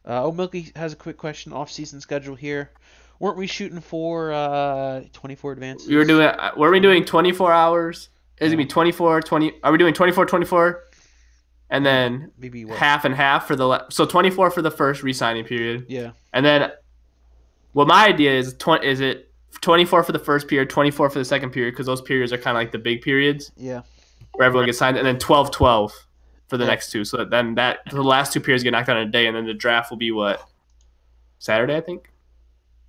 Milky has a quick question. Off-season schedule here. Weren't we shooting for 24 advances? Were we doing 24 hours? Is it gonna be 24, 20? Are we doing 24, 24? And then maybe half and half for so 24 for the first re-signing period. Yeah. And then, my idea is is it 24 for the first period, 24 for the second period, because those periods are kind of like the big periods. Yeah. Where everyone gets signed, and then 12-12 for the next two. So then the last two periods get knocked out in a day, and then the draft will be what? Saturday, I think.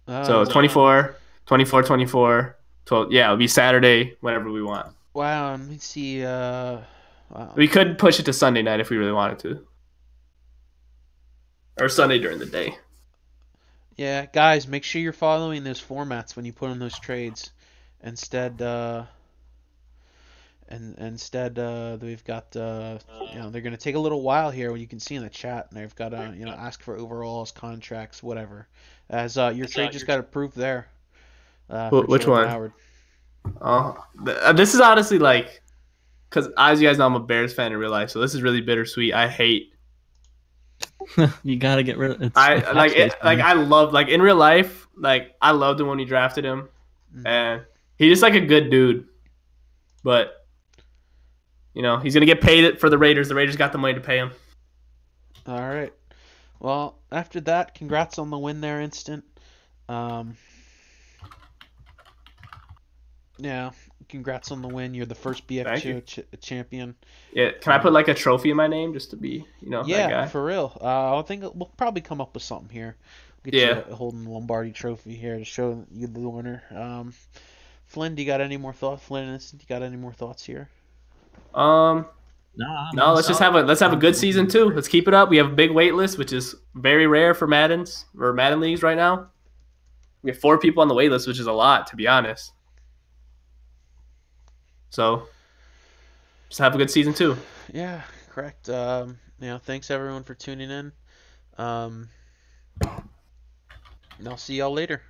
So 24, 24, 24, 12. Yeah, it'll be Saturday whenever we want. Wow, let me see. Wow. We could push it to Sunday night if we really wanted to. Or Sunday during the day. Yeah, guys, make sure you're following those formats when you put in those trades. Instead, we've got they're gonna take a little while here. You can see in the chat, and they've got to ask for overalls, contracts, whatever. As your trade just got approved there. Which one? Howard. Oh, this is honestly because as you guys know, I'm a Bears fan in real life, so this is really bittersweet. I hate. You gotta get rid of it. I love in real life. I loved him when we drafted him, and he's just a good dude. But he's gonna get paid for the Raiders. The Raiders got the money to pay him. All right. Well, after that, congrats on the win there, Instant. Yeah, congrats on the win. You're the first BFGO champion. Yeah, can I put a trophy in my name just to be, that guy? For real. I think we'll probably come up with something here. Get you holding the Lombardi trophy here to show you the winner. Flynn, do you got any more thoughts? Flynn, do you got any more thoughts here? No, let's have a good season too. Let's keep it up. We have a big wait list, which is very rare for Madden leagues right now. We have 4 people on the wait list, which is a lot, to be honest. So, just have a good season too. Yeah, correct. Thanks everyone for tuning in. And I'll see y'all later.